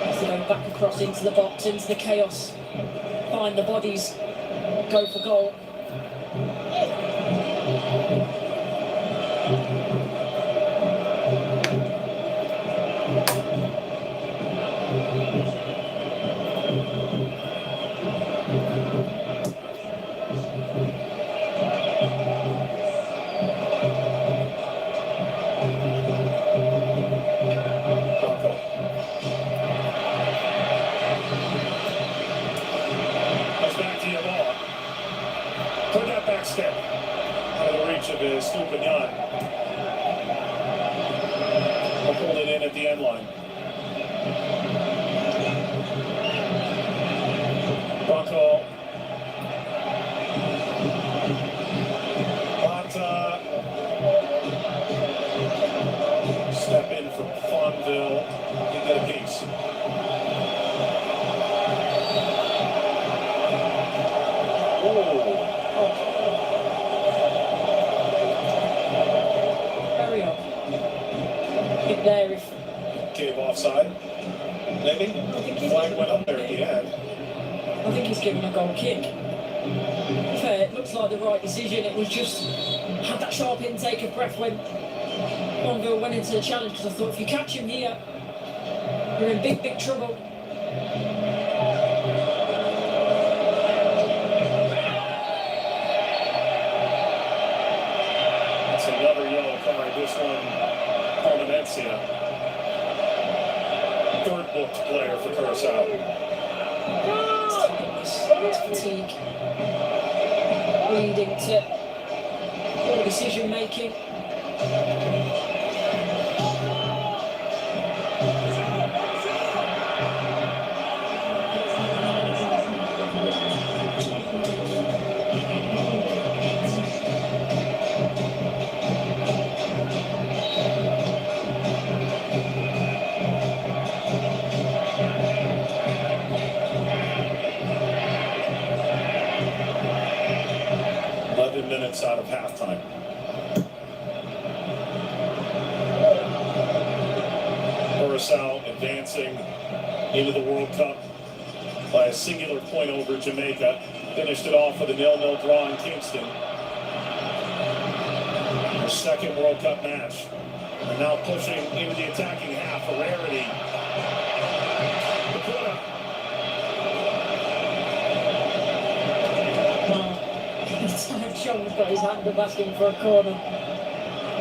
Has to go back across into the box, into the chaos, find the bodies, go for goal.
Step out of the reach of his Stupignan. We'll hold it in at the end line. Bronco. Mata. Step in from Fonville. You get a piece.
There, if
gave offside, maybe.
I think he's
Flag went up there at the end.
I think he's given a goal kick. Fair, it looks like the right decision. It was just had that sharp intake of breath when Bonville went into the challenge, because I thought if you catch him here, you're in big trouble.
That's another yellow card. This one. Valencia, third booked player for Curaçao.
It's fatigue leading to poor decision making.
Minutes out of halftime. Curaçao advancing into the World Cup by a singular point over Jamaica. Finished it off with a 0-0 draw in Kingston. Their second World Cup match. And now pushing into the attacking half, a rarity.
Sean's got his hand up asking for a corner.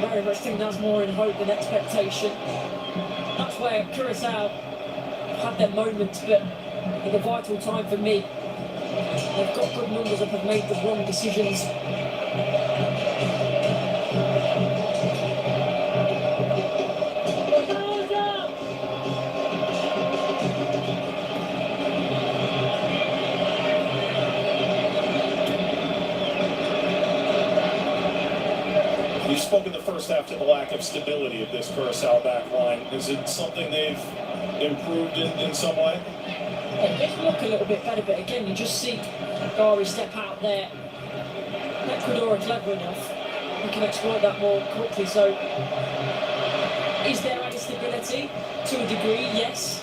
Very much think that's more in hope than expectation. That's where Curaçao had their moments, but in a vital time for me, they've got good numbers and have made the wrong decisions.
You spoke in the first half to the lack of stability of this Curaçao back line. Is it something they've improved in some way?
It does look a little bit better, but again, you just see Gari step out there. Ecuador are clever enough. We can exploit that more quickly. So, is there any stability? To a degree, yes.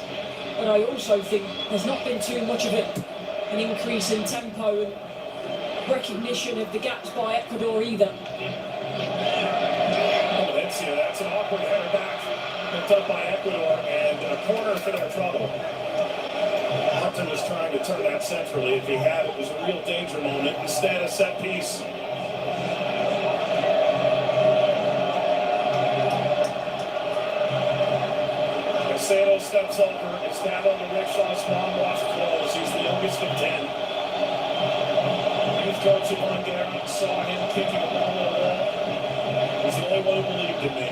But I also think there's not been too much of an increase in tempo and recognition of the gaps by Ecuador either.
Valencia, that's an awkward header back, picked up by Ecuador, and a corner for their trouble. Hudson was trying to turn that centrally. If he had, it was a real danger moment. Instead, a set piece. Curaçao steps over. His dad on the rickshaw's mom washed clothes. He's the youngest of 10. Youth coach at Montgomery saw him kicking a ball to the wall. He's the only one who believed in me.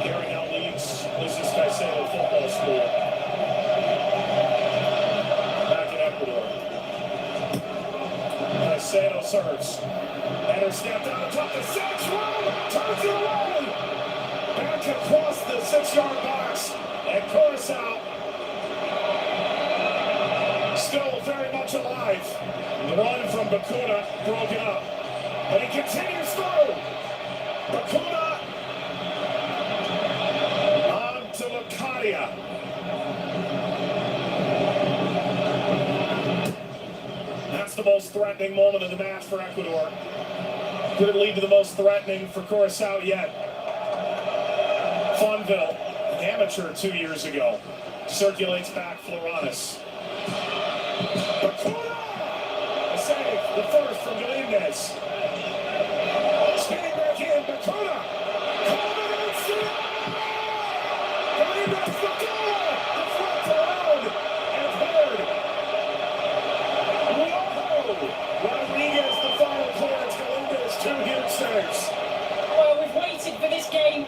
Carrying out leads. This is Curaçao Football School. Back in Ecuador. Curaçao serves. Header stepped out atop the 6. Turns it away. Back across the 6-yard box. And Curaçao still very much alive. The run from Bakuna broken up. But he continues through. Bakuna threatening moment of the match for Ecuador. Could it lead to the most threatening for Curaçao yet? Fonville, an amateur 2 years ago, circulates back Floranis. Bacuna! A save, the first from Galindez. Spinning back in, Bacuna! Galindez, Bacuna! Deflect around and third. Rodriguez, the final clearance. Galindez, 2 huge saves.
Well, we've waited for this game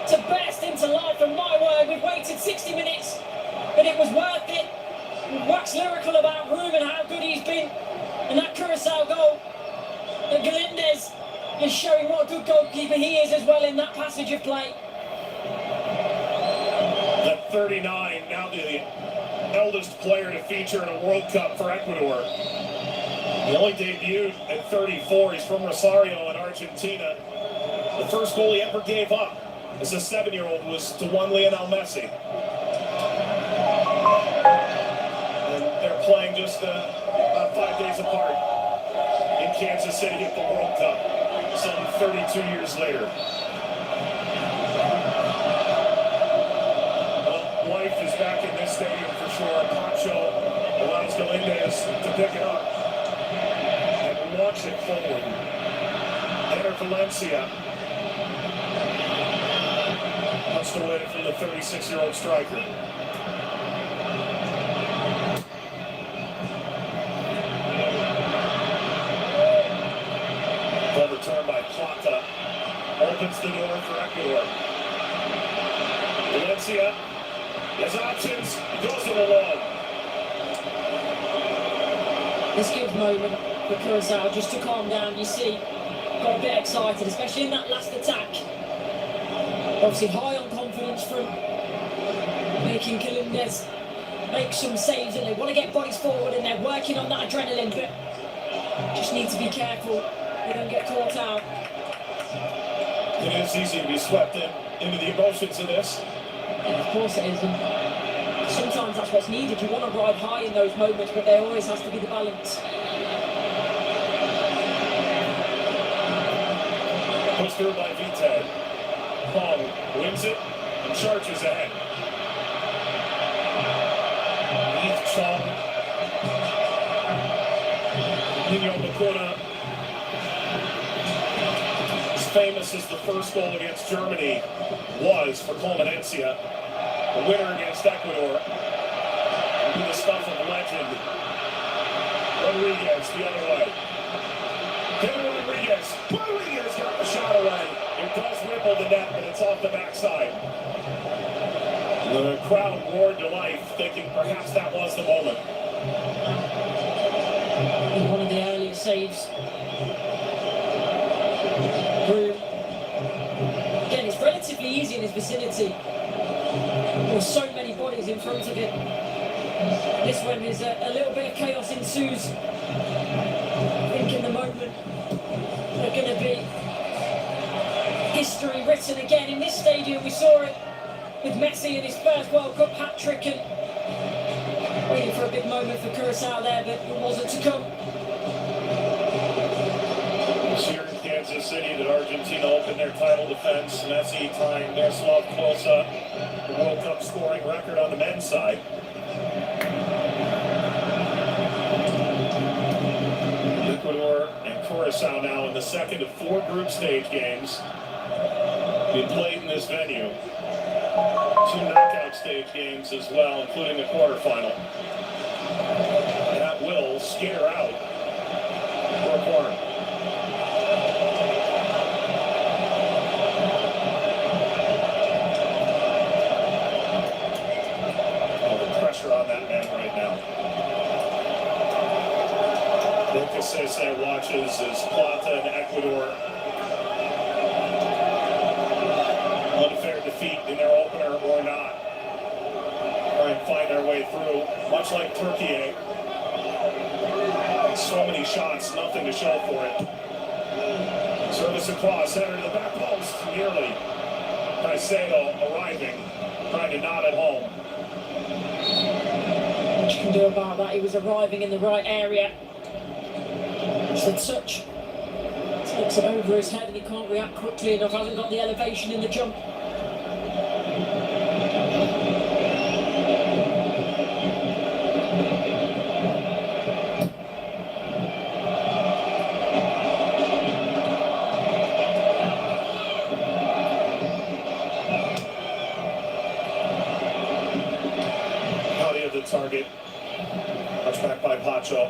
to burst into life, and my word, we've waited 60 minutes, but it was worth it. We've waxed lyrical about Room and how good he's been, and that Curaçao goal. And Galindez is showing what a good goalkeeper he is as well in that passage of play.
The 39, now the eldest player to feature in a World Cup for Ecuador. He only debuted at 34. He's from Rosario in Argentina. The first goal he ever gave up as a 7-year-old was to one Lionel Messi. And they're playing just about 5 days apart in Kansas City at the World Cup, some 32 years later. Well, life is back in this stadium for sure. Pancho allows Galindez to pick it up and launch it forward. Enter Valencia. Wants to win it from the 36-year-old striker. Overturned by Plata. Opens the door for Ecuador. Valencia has options. He goes it alone.
This good moment for Curaçao just to calm down. You see, got a bit excited, especially in that last attack. Obviously high on confidence from making Galindez make some saves, and they want to get bodies forward and they're working on that adrenaline, but just need to be careful they don't get caught out.
It is easy to be swept into the emotions of this.
Yeah, of course it is, and sometimes that's what's needed. You want to ride high in those moments, but there always has to be the balance.
Pushed through by Vite. Pong wins it and charges ahead. Heath Chong. Nino Bacuna is famous as the first goal against Germany was for Culminancia. The winner against Ecuador. Do the stuff of legend. Rodriguez the other way. Kevin Rodriguez. Rodriguez got the shot away. It does ripple the net, but it's off the backside. The crowd roared to life, thinking perhaps that was the moment.
In one of the earlier saves. Room. Again, it's relatively easy in his vicinity. There's so many bodies in front of it. This one is a little bit of chaos ensues. I think in the moment they're going to be history written again in this stadium. We saw it with Messi in his first World Cup hat-trick, and waiting for a big moment for Curaçao there, but it wasn't to come.
It's here in Kansas City that Argentina opened their title defense. Messi tying Miroslav Klose, the World Cup scoring record on the men's side. Ecuador and Curaçao now in the second of 4 group stage games being played in this venue. 2 knockout stage games as well, including a quarterfinal. That will skitter out for a corner. All the pressure on that man right now. Lucas Sese watches as Plata and Ecuador unfair defeat in their opener or not. Try and find their way through, much like Turkey. So many shots, nothing to show for it. Service across, center to the back post, nearly. Caicedo arriving, trying to nod it home.
What you can do about that, he was arriving in the right area. The touch takes it over his head and he can't react quickly enough, hasn't got the elevation in the jump.
The target, touchback by Pacho.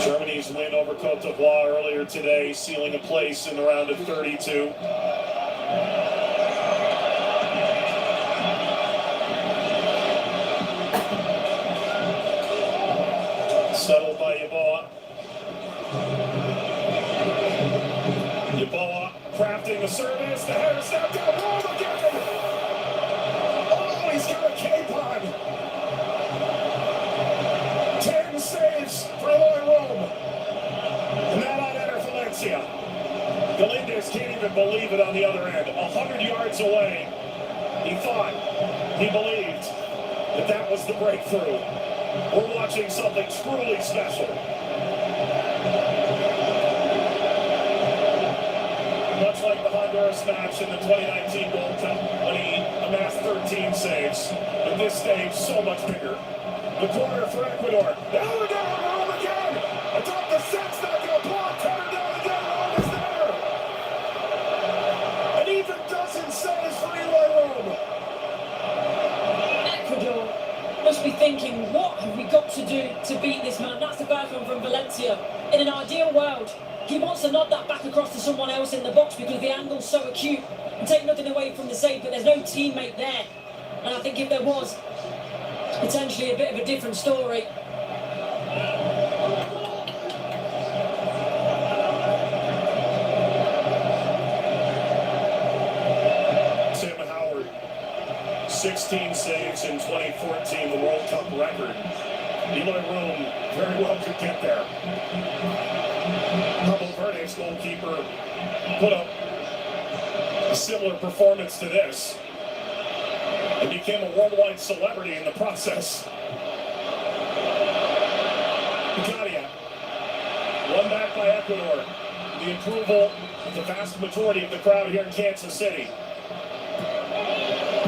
Germany's win over Cote d'Ivoire earlier today, sealing a place in the round of 32. Settled by Yeboah. Yeboah crafting the service, the header snap down, roll again! Oh, he's got a cape on! 10 saves for Loy Rome. And that on enter Valencia. Galindez can't even believe it on the other end. 100 yards away. He thought, he believed that that was the breakthrough. We're watching something truly special. Much like the Honduras match in the 2019 Gold Cup when he amassed 13 saves. At this stage, so much bigger. The corner for Ecuador. Now we're down Rome again. Atop the six, not going to block. Turn down again. Rome is there. An even dozen saves for Rome.
Ecuador must be thinking, what have we got to do to beat this man? That's the bad one from Valencia. In an ideal world, he wants to nod that back across to someone else in the box because the angle's so acute and take nothing away from the save, but there's no teammate there. And I think if there was, potentially a bit of a different story.
Tim Howard, 16 saves in 2014, the World Cup record. Eloy Rome very well could get there. Cabo Verde's goalkeeper put up a similar performance to this and became a worldwide celebrity in the process. Picadia, won back by Ecuador. The approval of the vast majority of the crowd here in Kansas City.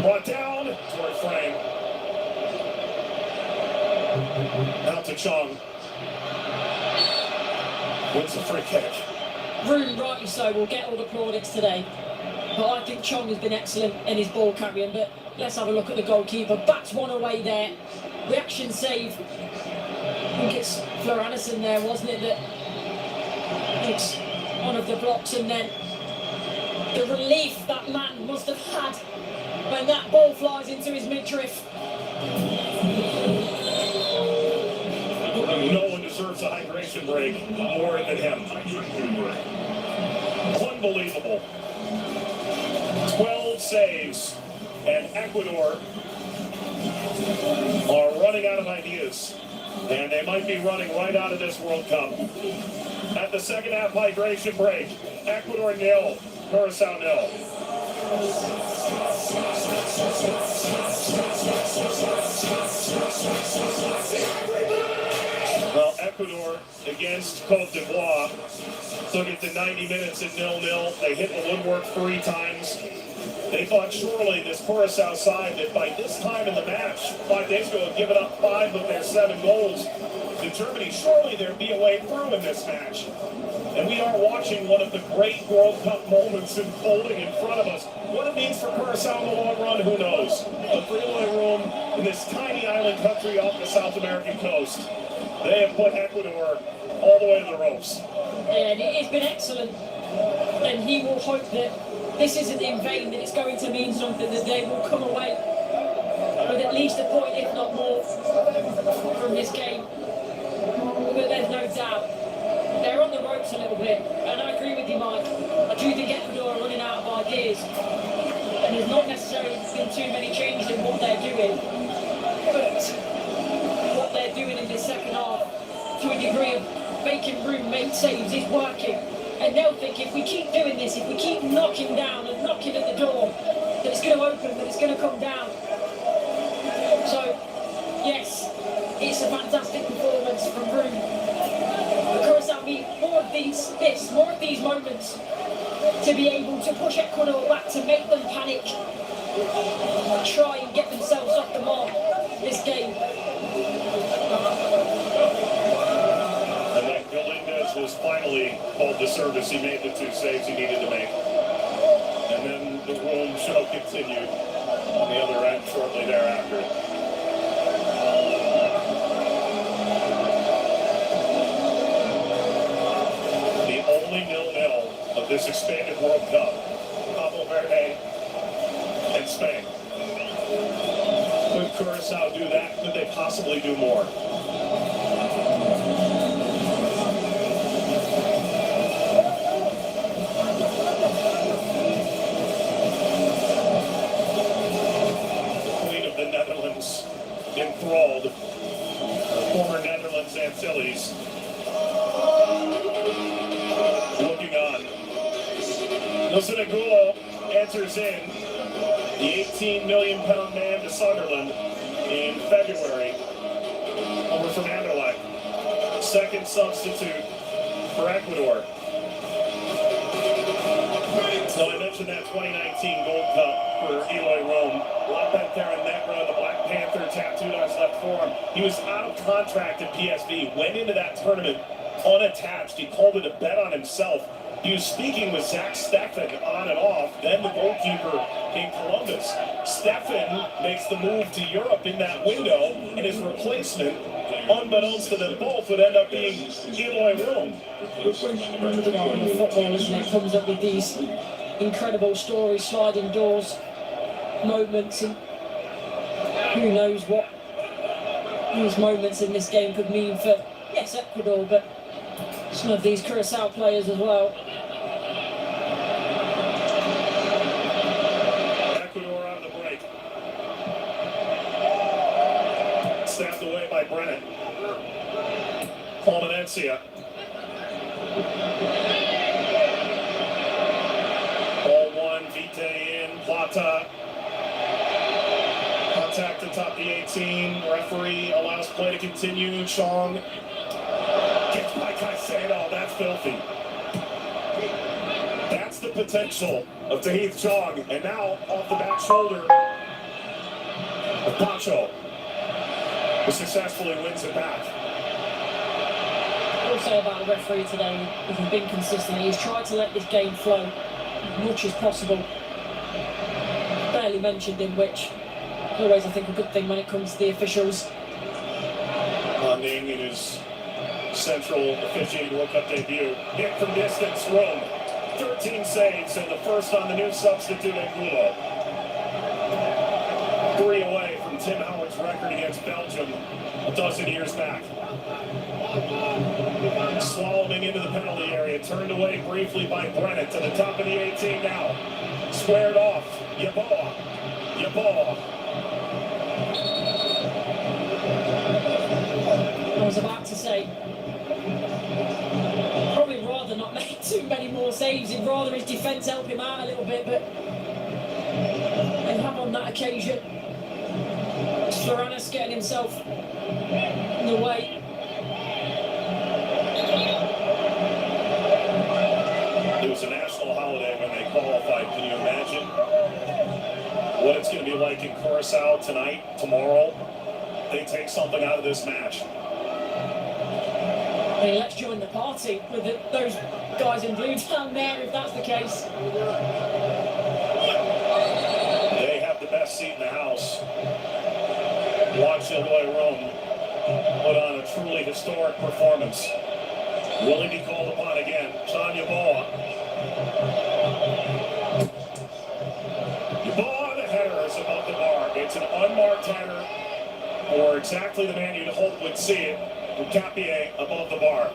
Brought down toward frame. Out to Chung. Wins the free kick.
Room, rightly so, will get all the plaudits today. But I think Chong has been excellent in his ball carrying. But let's have a look at the goalkeeper. Bats one away there. Reaction save. I think it's Floranison there, wasn't it? That hits one of the blocks, and then the relief that man must have had when that ball flies into his midriff.
No one deserves a hydration break more than him. Unbelievable. 12 saves, and Ecuador are running out of ideas. And they might be running right out of this World Cup. At the second half hydration break, Ecuador 0, Curaçao 0. Well, Ecuador against Cote d'Ivoire took it to 90 minutes at 0-0. They hit the woodwork 3 times. They thought surely this Curaçao side that by this time in the match, 5 days ago, had given up 5 of their 7 goals to Germany. Surely there'd be a way through in this match. And we are watching one of the great World Cup moments unfolding in front of us. What it means for Curaçao in the long run, who knows? But for Rome, in this tiny island country off the South American coast, they have put Ecuador all the way to the ropes.
Yeah, and it's been excellent. And he will hope that this isn't in vain, that it's going to mean something, that they will come away with at least a point, if not more, from this game. But there's no doubt. They're on the ropes a little bit. And I agree with you, Mike. I do think Ecuador are running out of ideas. And there's not necessarily been too many changes in what they're doing. But what they're doing in this second half, to a degree of making room, make saves, is working. And they'll think if we keep doing this, if we keep knocking down and knocking at the door, that it's going to open, that it's going to come down. So, yes, it It's a fantastic performance from Room. Curaçao need more of these moments to be able to push Ecuador back, to make them panic, try and get themselves off the mark this game.
And then Galindez was finally called to service. He made the 2 saves he needed to make. And then the Room show continued on the other end shortly thereafter. The only 0-0 of this expanded World Cup, Cabo Verde and Spain. Could Curaçao do that? Could they possibly do more? Queen of the Netherlands, enthralled, former Netherlands Antilles, looking on. Lucinegulo enters in, the 18 million pound man to Sunderland in February, over from Anderlecht. Second substitute for Ecuador. So I mentioned that 2019 Gold Cup for Eloy Rome. La Pantera Negra, the Black Panther tattooed on his left forearm. He was out of contract at PSV, went into that tournament unattached. He called it a bet on himself. He was speaking with Zach Steffen on and off, then the goalkeeper in Columbus. Steffen makes the move to Europe in that window, and his replacement, unbeknownst to them both, would end up being Eloy Rome.
Football, isn't it? Comes up with these incredible stories, sliding doors, moments, and who knows what these moments in this game could mean for, yes, Ecuador, but some of these Curaçao players as well.
Ecuador on the break. Stabbed away by Brennan. Palmanencia. Ball one, Vite in, Plata. Contact atop the 18. Referee allows play to continue. Chong. Gets by Caicedo. That's filthy. That's the potential of Tahith Chong. And now off the back shoulder of Pacho, who successfully wins it back.
What I'll say about the referee today, he's been consistent. He's tried to let this game flow as much as possible. Barely mentioned him, which is always, I think, a good thing when it comes to the officials.
Landing in his Central officiating World Cup debut. Hit from distance, Rome. 13 saves, and the first on the new substitute, Angulo. 3 away from Tim Howard's record against Belgium a dozen years back. Slaloming into the penalty area, turned away briefly by Brennan to the top of the 18 now. Squared off, Yeboah.
I was about to say, probably rather not make too many more saves. He'd rather his defence help him out a little bit, but they have on that occasion. Floranis getting himself in the way.
It was a national holiday when they qualified. Can you imagine what it's going to be like in Curaçao tonight, tomorrow? They take something out of this match.
I mean, let's join the party with those guys in blue down there, if that's the case.
They have the best seat in the house. Watch Eloy Rome put on a truly historic performance. Will he be called upon again? Sean Yeboah. Yeboah, the header is above the bar. It's an unmarked header, or exactly the man you'd hope would see it. Capier above the bar.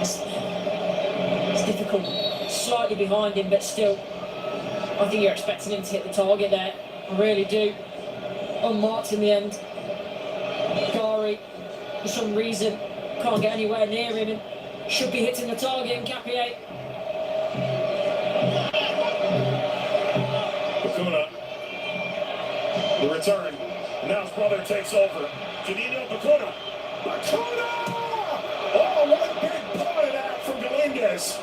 It's difficult. Slightly behind him, but still, I think you're expecting him to hit the target there. I really do. Unmarked in the end. Gari, for some reason, can't get anywhere near him and should be hitting the target. And Capier.
Bakuna. The return. Now his brother takes over. Juninho Bacuna. Bacuna! Oh, what a big part of that from Galindez.
I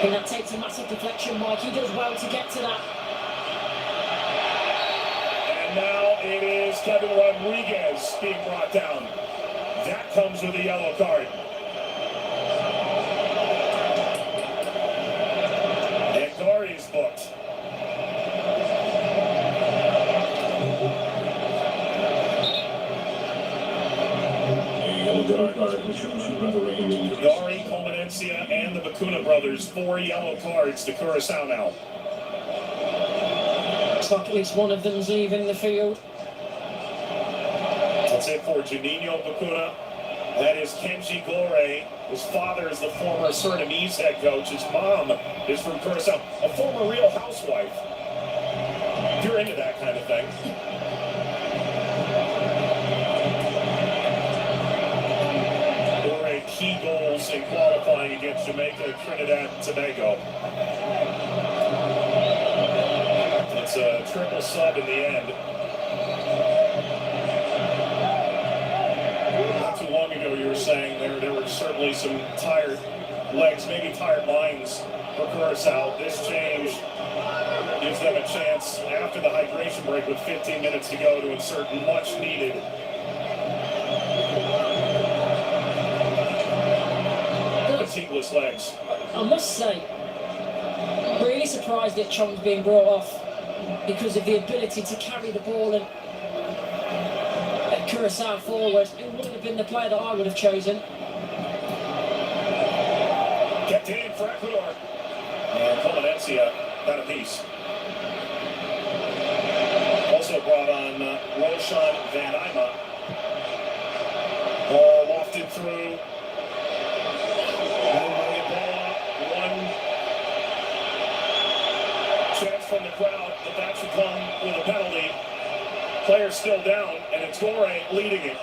think that takes a massive deflection, Mike. He does well to get to that.
And now it is Kevin Rodriguez being brought down. That comes with a yellow card. And Gari's booked. Gari, Colmenencia, and the Bacuna brothers, 4 yellow cards to Curaçao now.
Looks like at least one of them's leaving the field.
That's it for Juninho Bacuna. That is Kenji Gore. His father is the former Surinamese head coach. His mom is from Curaçao, a former Real Housewife. If you're into that kind of thing. Gore, key goals in qualifying against Jamaica, Trinidad, and Tobago. It's a triple sub in the end. Not too long ago, you were saying there were certainly some tired legs, maybe tired minds for Curaçao. This change gives them a chance after the hydration break with 15 minutes to go to insert much needed fatigueless legs.
I must say, really surprised that Chong's being brought off because of the ability to carry the ball and at Curaçao forward. It wouldn't have been the player that I would have chosen.
Kept in for Ecuador. And Colmenencia got a piece. Also brought on Roshan Van Ima. Ball lofted through. One chance from the crowd, but that should come with a penalty. Player still down, and it's Gore leading it.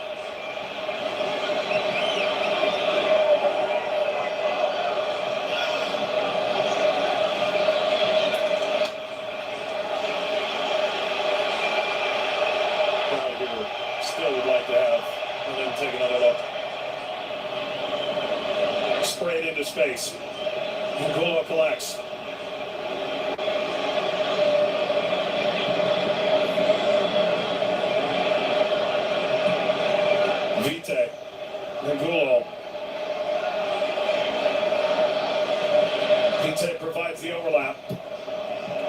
Still would like to have, and then take another look. Sprayed into space. Angola collects. Vite. Angulo. Vite provides the overlap.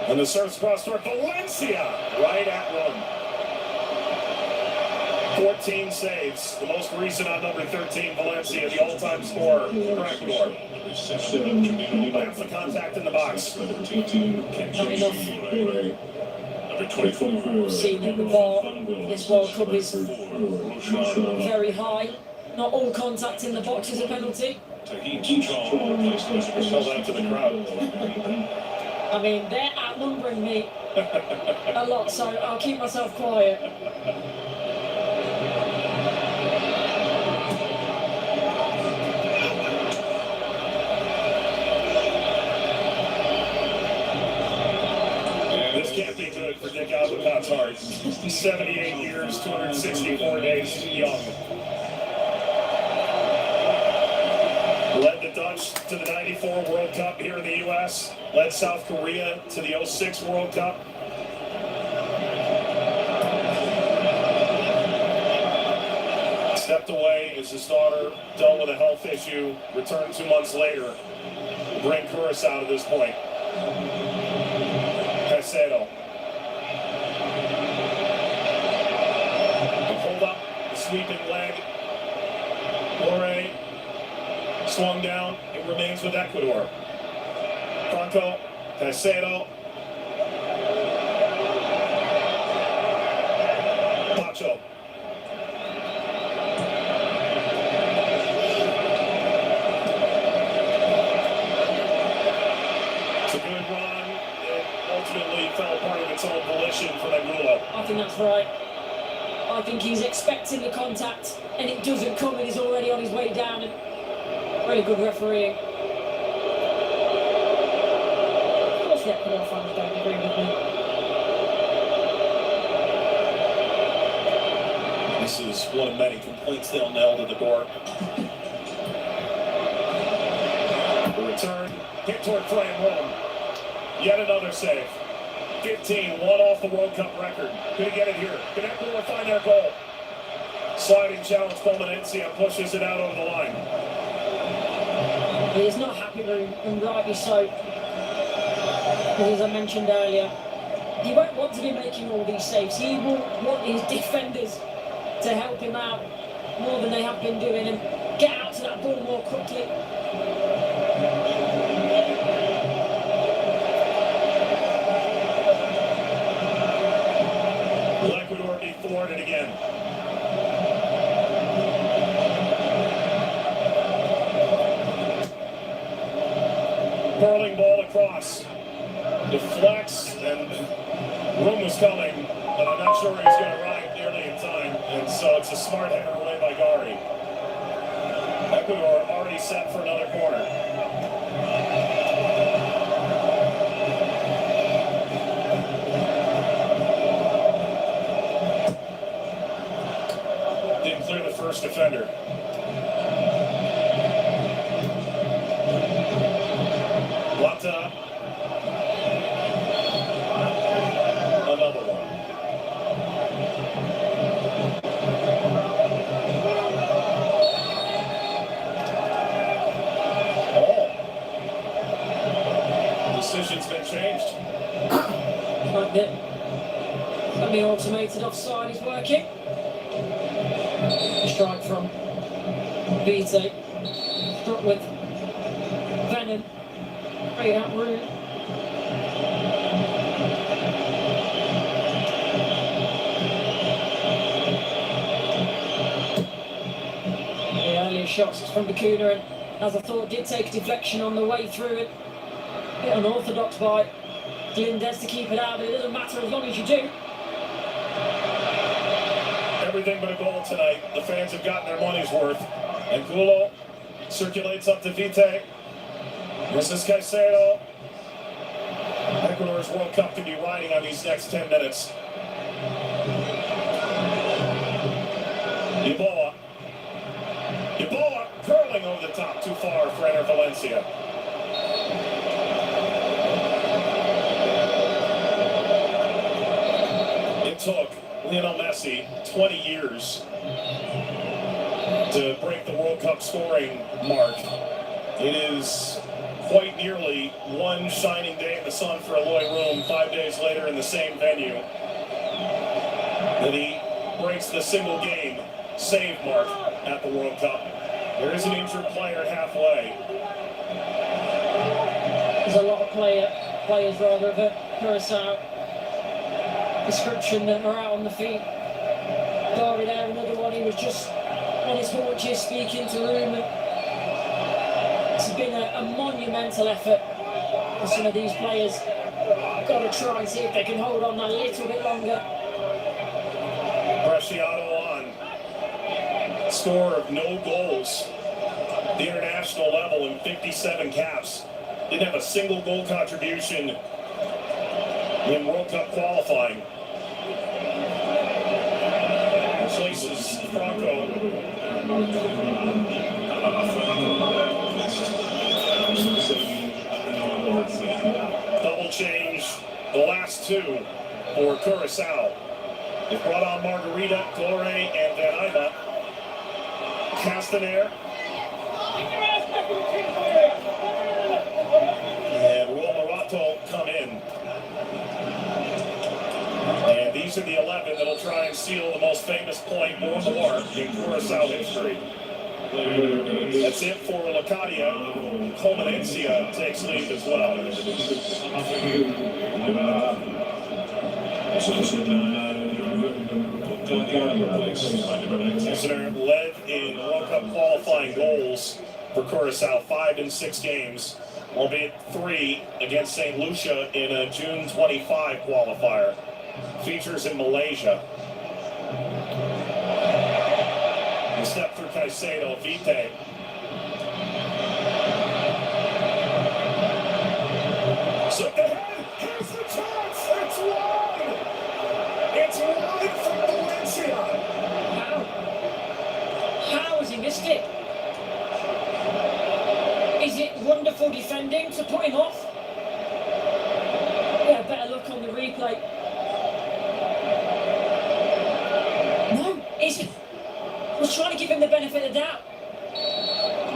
And the serves cross toward Valencia. Right at one. 14 saves, the most recent on number 13, Valencia, the all-time scorer for Ecuador. That's the contact in the box.
Not enough. Seeing that the bar this World Cup is very high. Not all contact in the box is a penalty.
Tell that to the crowd.
I mean, they're outnumbering me a lot, so I'll keep myself quiet.
Can't be good for Dick Advocaat's heart. 78 years, 264 days young. Led the Dutch to the 94 World Cup here in the U.S. Led South Korea to the 06 World Cup. Stepped away as his daughter dealt with a health issue. Returned 2 months later to bring Curaçao to this point. Caicedo. Hold up, the sweeping leg. Gore swung down. It remains with Ecuador. Franco, Caicedo. Pacho. It's a good run. Ultimately fell apart of its own volition for Angulo.
I think that's right. I think he's expecting the contact and it doesn't come and he's already on his way down. And really good refereeing. Of course the Ecuador fans don't agree with me.
This is one of many complaints they'll nail to the door. The return, hit toward frame home. Yet another save. 15, one off the World Cup record. Gonna get it here. Can Ecuador find their goal? Sliding challenge, Valencia pushes it out over the line.
He is not happy, and rightly so. As I mentioned earlier, he won't want to be making all these saves. He will want his defenders to help him out more than they have been doing and get out to that ball more quickly.
Will Ecuador be thwarted again? Curling ball across. Deflects, and room was coming, but I'm not sure he's going to arrive nearly in time. And so it's a smart header away by Gari. Ecuador already set for another corner. Didn't clear the first defender. Lata. Another one. Oh. Decision's been changed.
Like that. The automated offside is working. Strike from Vite. Struck with venom. Straight out route. The earlier shots from Bakuna, and as I thought, did take a deflection on the way through it. Bit unorthodox by Glindes to keep it out, but it doesn't matter as long as you do.
Everything but a goal tonight. The fans have gotten their money's worth. And Gulo circulates up to Vite. This is Caicedo. Ecuador's World Cup can be riding on these next 10 minutes. Yeboah curling over the top, too far for Enter Valencia. It took Lionel Messi 20 years to break the World Cup scoring mark. It is quite nearly one shining day in the sun for Eloy Room 5 days later in the same venue that he breaks the single game save mark at the World Cup. There is an injured player halfway.
There's a lot of players of a Curaçao description that are out on the feet. Gari there, another one, he was just on his haunches speaking to room. It's been a monumental effort for some of these players. Got to try and see if they can hold on a little bit longer.
Bresciano on. Score of no goals. The international level in 57 caps. Didn't have a single goal contribution in World Cup qualifying. Replaces Franco. Double change, the last two for Curaçao. They brought on Margarita, Glore, and Van Eyma. Castaner. And Will Morato come in. And these are the 11 that'll try and seal the most famous point or more in Curaçao history. That's it for Locadia. Valencia takes lead as well. Listener led in World Cup qualifying goals for Curaçao, 5 in 6 games, albeit 3 against St. Lucia in a June 25 qualifier. Features in Malaysia. A step through Caicedo, Vite. So here's the chance. It's wide. It's wide from Valencia.
Wow. careful defending to put him off. Yeah, better look on the replay. No, I was trying to give him the benefit of the doubt.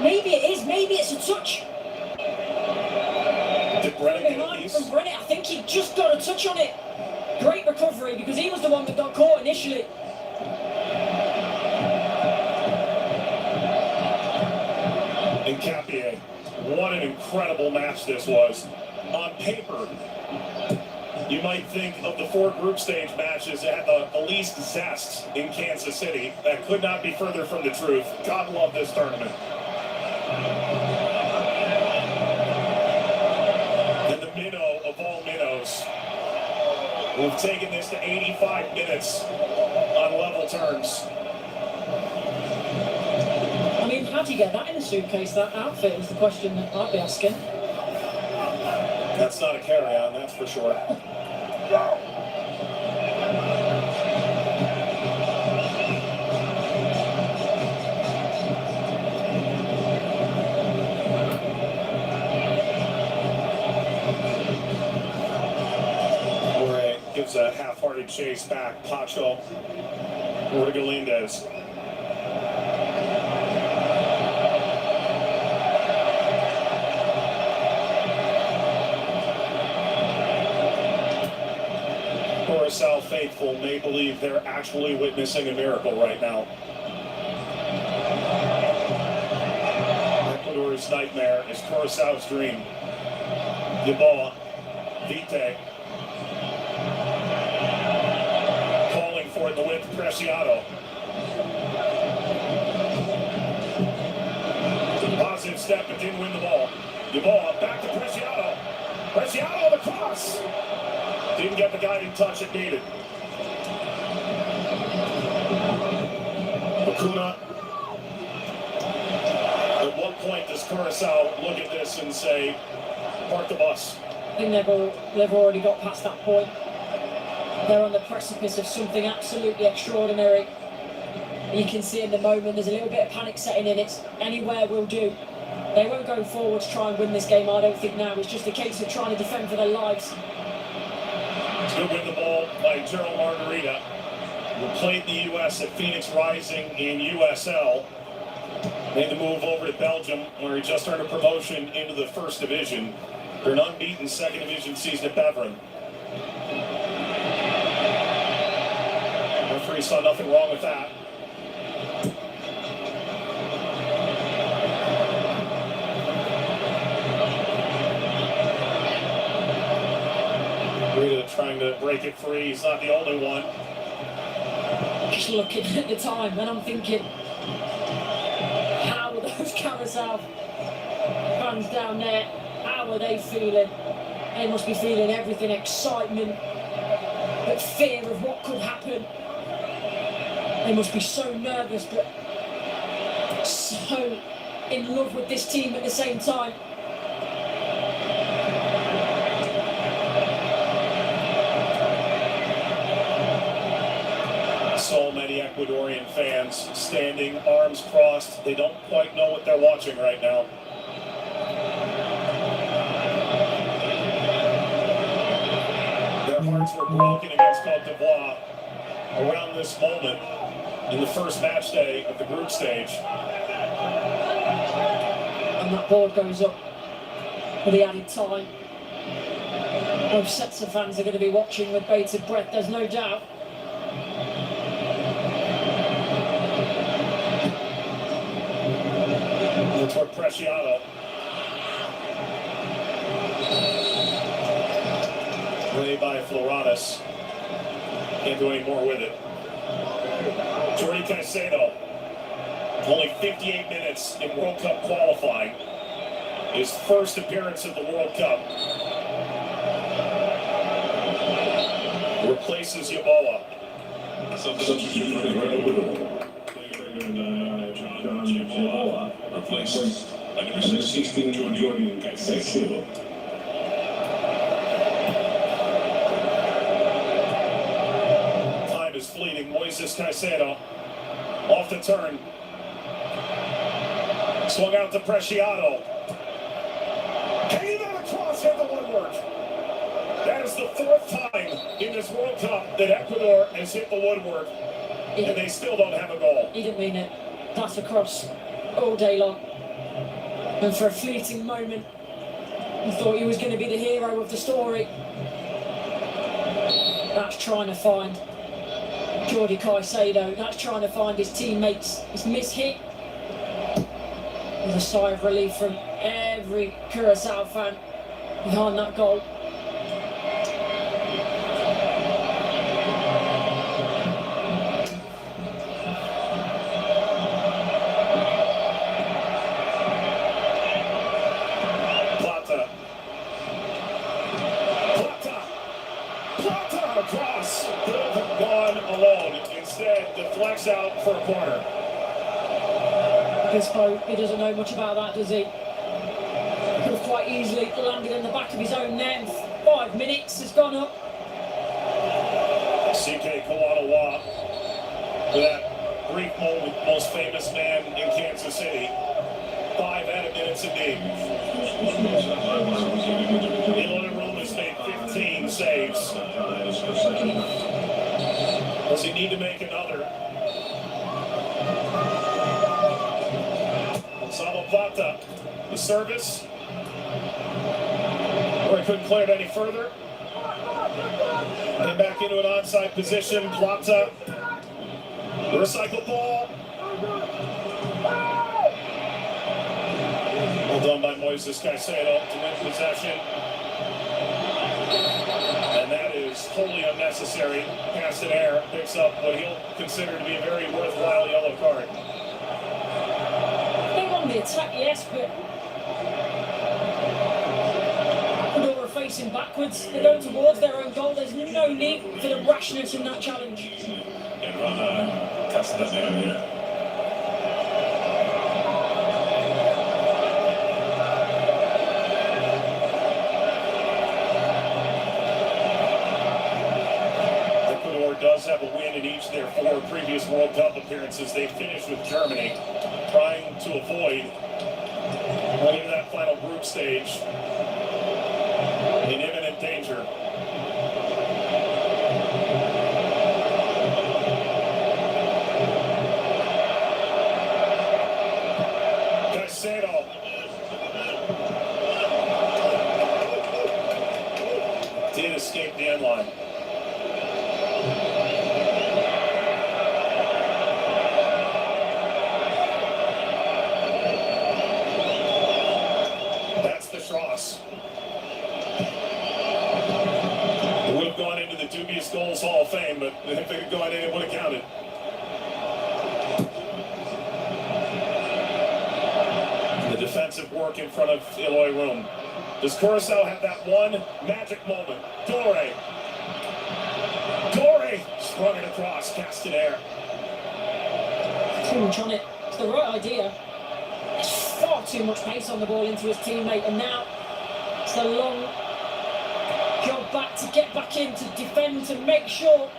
Maybe it is, maybe it's a touch.
Did Brennan get a
Behind
piece?
from Brennan, I think he just got a touch on it. Great recovery because he was the one that got caught initially.
And Capier, what an incredible match this was. On paper, you might think of the 4 group stage matches that had the least zest in Kansas City. That could not be further from the truth. God love this tournament. And the minnow of all minnows, we've taken this to 85 minutes on level terms.
I mean, how do you get that in a suitcase, that outfit, is the question that I'd be asking.
That's not a carry-on, that's for sure. Gives a half-hearted chase back. Pacho over to Galindez. Curaçao faithful may believe they're actually witnessing a miracle right now. Ecuador's nightmare is Curaçao's dream. Yaboa, Vite. For it, the width, Preciado. Positive step, but didn't win the ball. Yaboa back to Preciado. Preciado the cross. Didn't get the guiding touch it needed. Bakuna. At what point does Curaçao look at this and say, park the bus?
I think they've already got past that point. They're on the precipice of something absolutely extraordinary. You can see in the moment there's a little bit of panic setting in. It's anywhere will do. They won't go forward to try and win this game, I don't think now. It's just a case of trying to defend for their lives.
Good win the ball by Gerald Margarita, who played the U.S. at Phoenix Rising in USL. Made the move over to Belgium, where he just earned a promotion into the first division. They're an unbeaten second division season at Beveren. Referee saw nothing wrong with that. Rita trying to break it free. He's not the only one.
Just looking at the time, and I'm thinking, how are those Curaçao fans down there, how are they feeling? They must be feeling everything, excitement, but fear of what could happen. They must be so nervous, but so in love with this team at the same time.
So many Ecuadorian fans standing, arms crossed. They don't quite know what they're watching right now. Their hearts were broken against Côte d'Ivoire around this moment in the first match day of the group stage.
And that board goes up for the added time. Both sets of fans are going to be watching with bated breath, there's no doubt.
Toward Preciado. Play by Floranis. Can't do any more with it. Jordi Caicedo. Only 58 minutes in World Cup qualifying. His first appearance at the World Cup. Replaces Yaboa.
Replaced by number 16, Jordi Caicedo.
Time is fleeting. Moises Caicedo off the turn. Swung out to Preciado. Cup that Ecuador has hit the woodwork, and they still don't have a goal.
He didn't mean it. That's across all day long. And for a fleeting moment, he thought he was going to be the hero of the story. That's trying to find Jordi Caicedo. That's trying to find his teammates. His mishit. There's a sigh of relief from every Curaçao fan behind that goal.
Plata across. Could have gone alone. Instead, deflects out for a corner.
He doesn't know much about that, does he? Could have quite easily landed in the back of his own net. 5 minutes has gone up.
CK Kawadawa, with that brief moment, most famous man in Kansas City. 5 added minutes indeed. Eloy Rome has made 15 saves. Does he need to make another? Gonzalo Plata, the service. Or he couldn't clear it any further. And back into an onside position. Plata, the recycled ball. Well done by Moises Caicedo to win possession. And that is wholly unnecessary. Castanera picks up what he'll consider to be a very worthwhile yellow card.
They're on the attack, yes, but Ecuador are facing backwards. They're going towards their own goal. There's no need for the rashness in that challenge.
Does have a win in each of their 4 previous World Cup appearances. They finished with Germany, trying to avoid going into that final group stage in imminent danger. Caicedo. Did escape the end line. It would have gone into the dubious goals Hall of Fame, but if they had gone in, it would have counted. The defensive work in front of Eloy Rome. Does Curaçao have that one magic moment? Dore sprung it across. Castanera.
Too much on it. It's the right idea. There's far too much pace on the ball into his teammate, and now it's a long job back to get back in, to defend, to make sure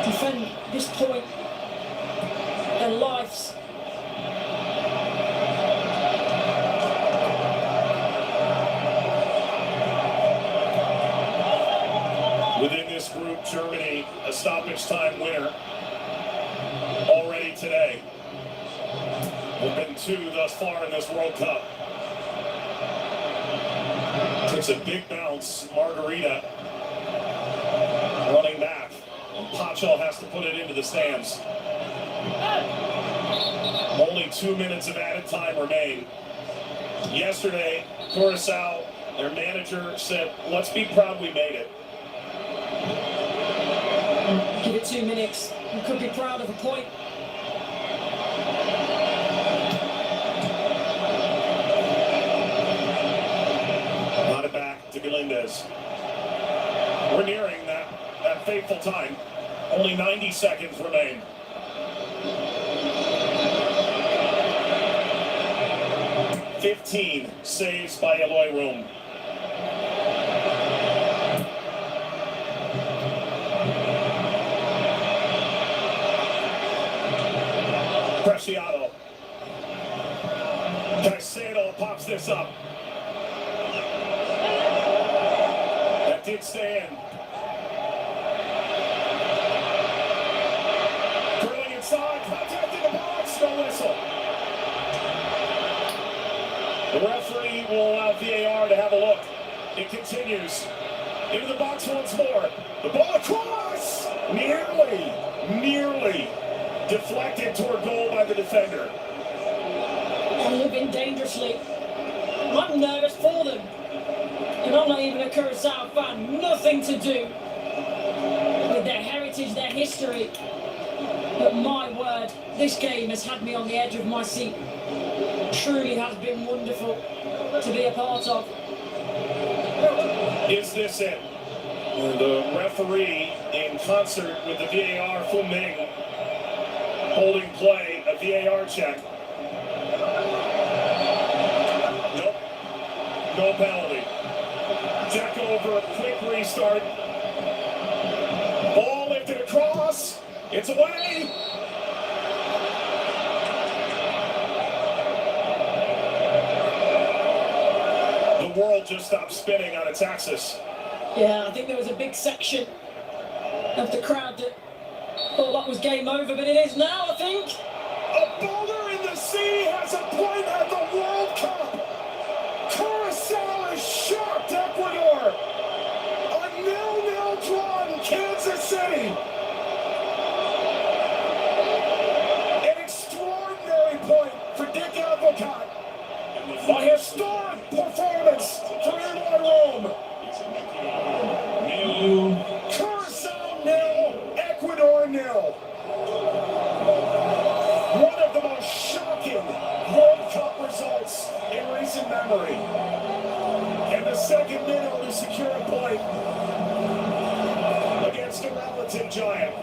defend this point, their lives.
Within this group, Germany, a stoppage time winner already today. There have been 2 thus far in this World Cup. It's a big bounce. Margarita running back. And Pacho has to put it into the stands. Only 2 minutes of added time remain. Yesterday, Curaçao, their manager, said, let's be proud we made it.
Give it 2 minutes. You could be proud of a point.
Melendez. We're nearing that fateful time. Only 90 seconds remain. "15 saves by Eloy Rome. Preciado. Caicedo pops this up. That did stay in. will allow VAR to have a look. It continues. Into the box once more. The ball across! Nearly deflected toward goal by the defender.
And moving dangerously. I'm nervous for them. And I'm not even a Curaçao fan. Nothing to do with their heritage, their history. But my word, this game has had me on the edge of my seat. Truly has been wonderful to be a part of.
Is this it? The referee, in concert with the VAR, Fu Ming, holding play, a VAR check. Nope. No penalty. Check over, quick restart. Ball lifted across. It's away. The world just stopped spinning on its axis.
Yeah, I think there was a big section of the crowd that thought that was game over, but it is now, I think.
A boulder in the sea has a point at the World Cup. Curaçao has shocked Ecuador. A 0-0 draw in Kansas City. An extraordinary point for Dick Advocat. A historic performance for Eloy Rome. Curaçao 0, Ecuador 0. One of the most shocking World Cup results in recent memory. And the second minnow to secure a point against a relative giant.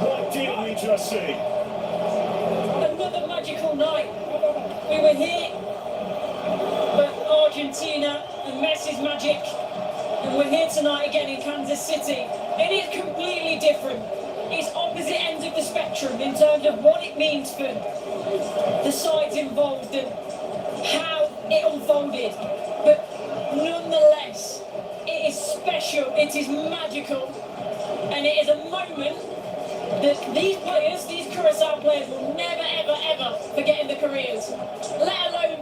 What did we just see?
Another magical night. We were here, but Argentina and Messi's magic, and we're here tonight again in Kansas City. It is completely different. It's opposite ends of the spectrum in terms of what it means for the sides involved and how it unfolded. But nonetheless, it is special, it is magical, and it is a moment that these players, these Curaçao players, will never, ever, ever forget in their careers, let alone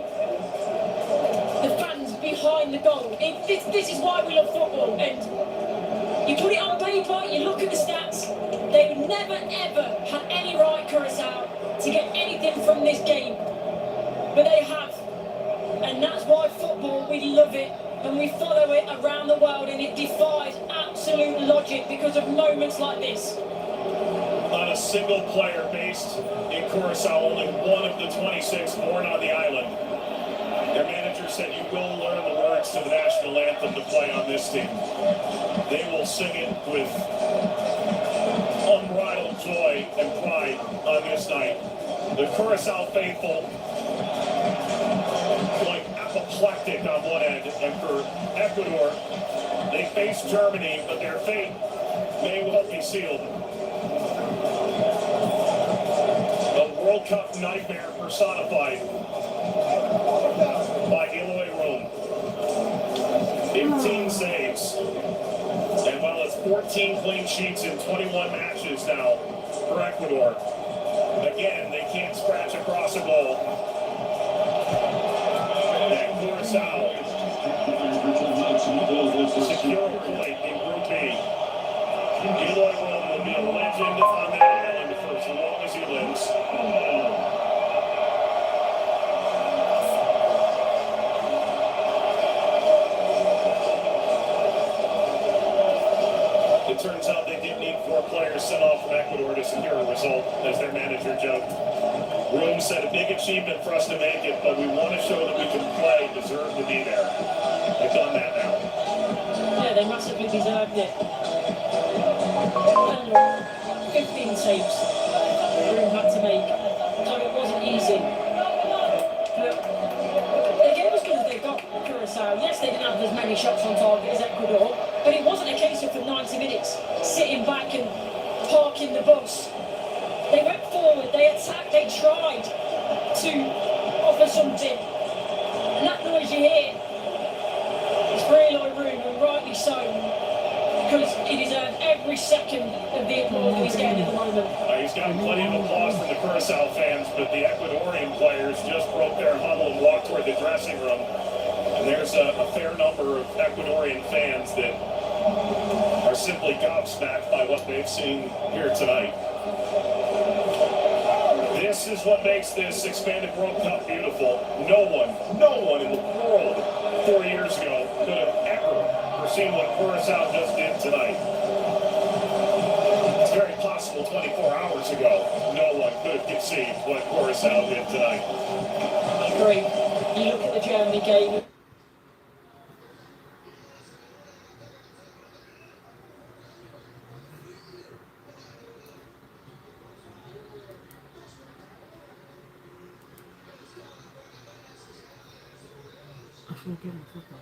the fans behind the goal. This is why we love football, and you put it on paper, you look at the stats, they would never, ever have any right, Curaçao, to get anything from this game, but they have, and that's why football, we love it, and we follow it around the world, and it defies absolute logic because of moments like this.
Not a single player based in Curaçao, only one of the 26 born on the island. Their manager said you will learn the words to the national anthem to play on this team. They will sing it with unbridled joy and pride on this night. The Curaçao faithful, like apoplectic on one end, and for Ecuador, they face Germany, but their fate may well be sealed. World Cup nightmare personified by Eloy Rome. 15 saves. And while it's 14 clean sheets in 21 matches now for Ecuador, again, they can't scratch across a goal. And Curaçao secure point in Group B. Eloy Rome will be a legend on that island for as long as he lives. It turns out they did need 4 players sent off from Ecuador to secure a result, as their manager joked. Rome said a big achievement for us to make it, but we want to show that we can play, deserve to be there. They've done that now.
Yeah, they massively deserved it. 15 saves Rome had to make, so it wasn't easy. But the game was good as they got Curaçao. Yes, they didn't have as many shots on target as Ecuador, but it wasn't a case of for 90 minutes sitting back and parking the bus. They went forward, they attacked, they tried to offer something. And that noise you hear is for Eloy Rome, and rightly so, because he deserves every second of the applause that he's getting at the moment. moment.
He's got plenty of applause from the Curaçao fans, but the Ecuadorian players just broke their huddle and walked toward the dressing room. And there's a fair number of Ecuadorian fans that are simply gobsmacked by what they've seen here tonight. This is what makes this expanded World Cup beautiful. No one in the world 4 years ago could have ever foreseen what Curaçao just did tonight. It's very possible 24 hours ago, no one could have conceived what Curaçao did tonight.
I agree. You look at the Germany game.
Acho que não tem muito, não.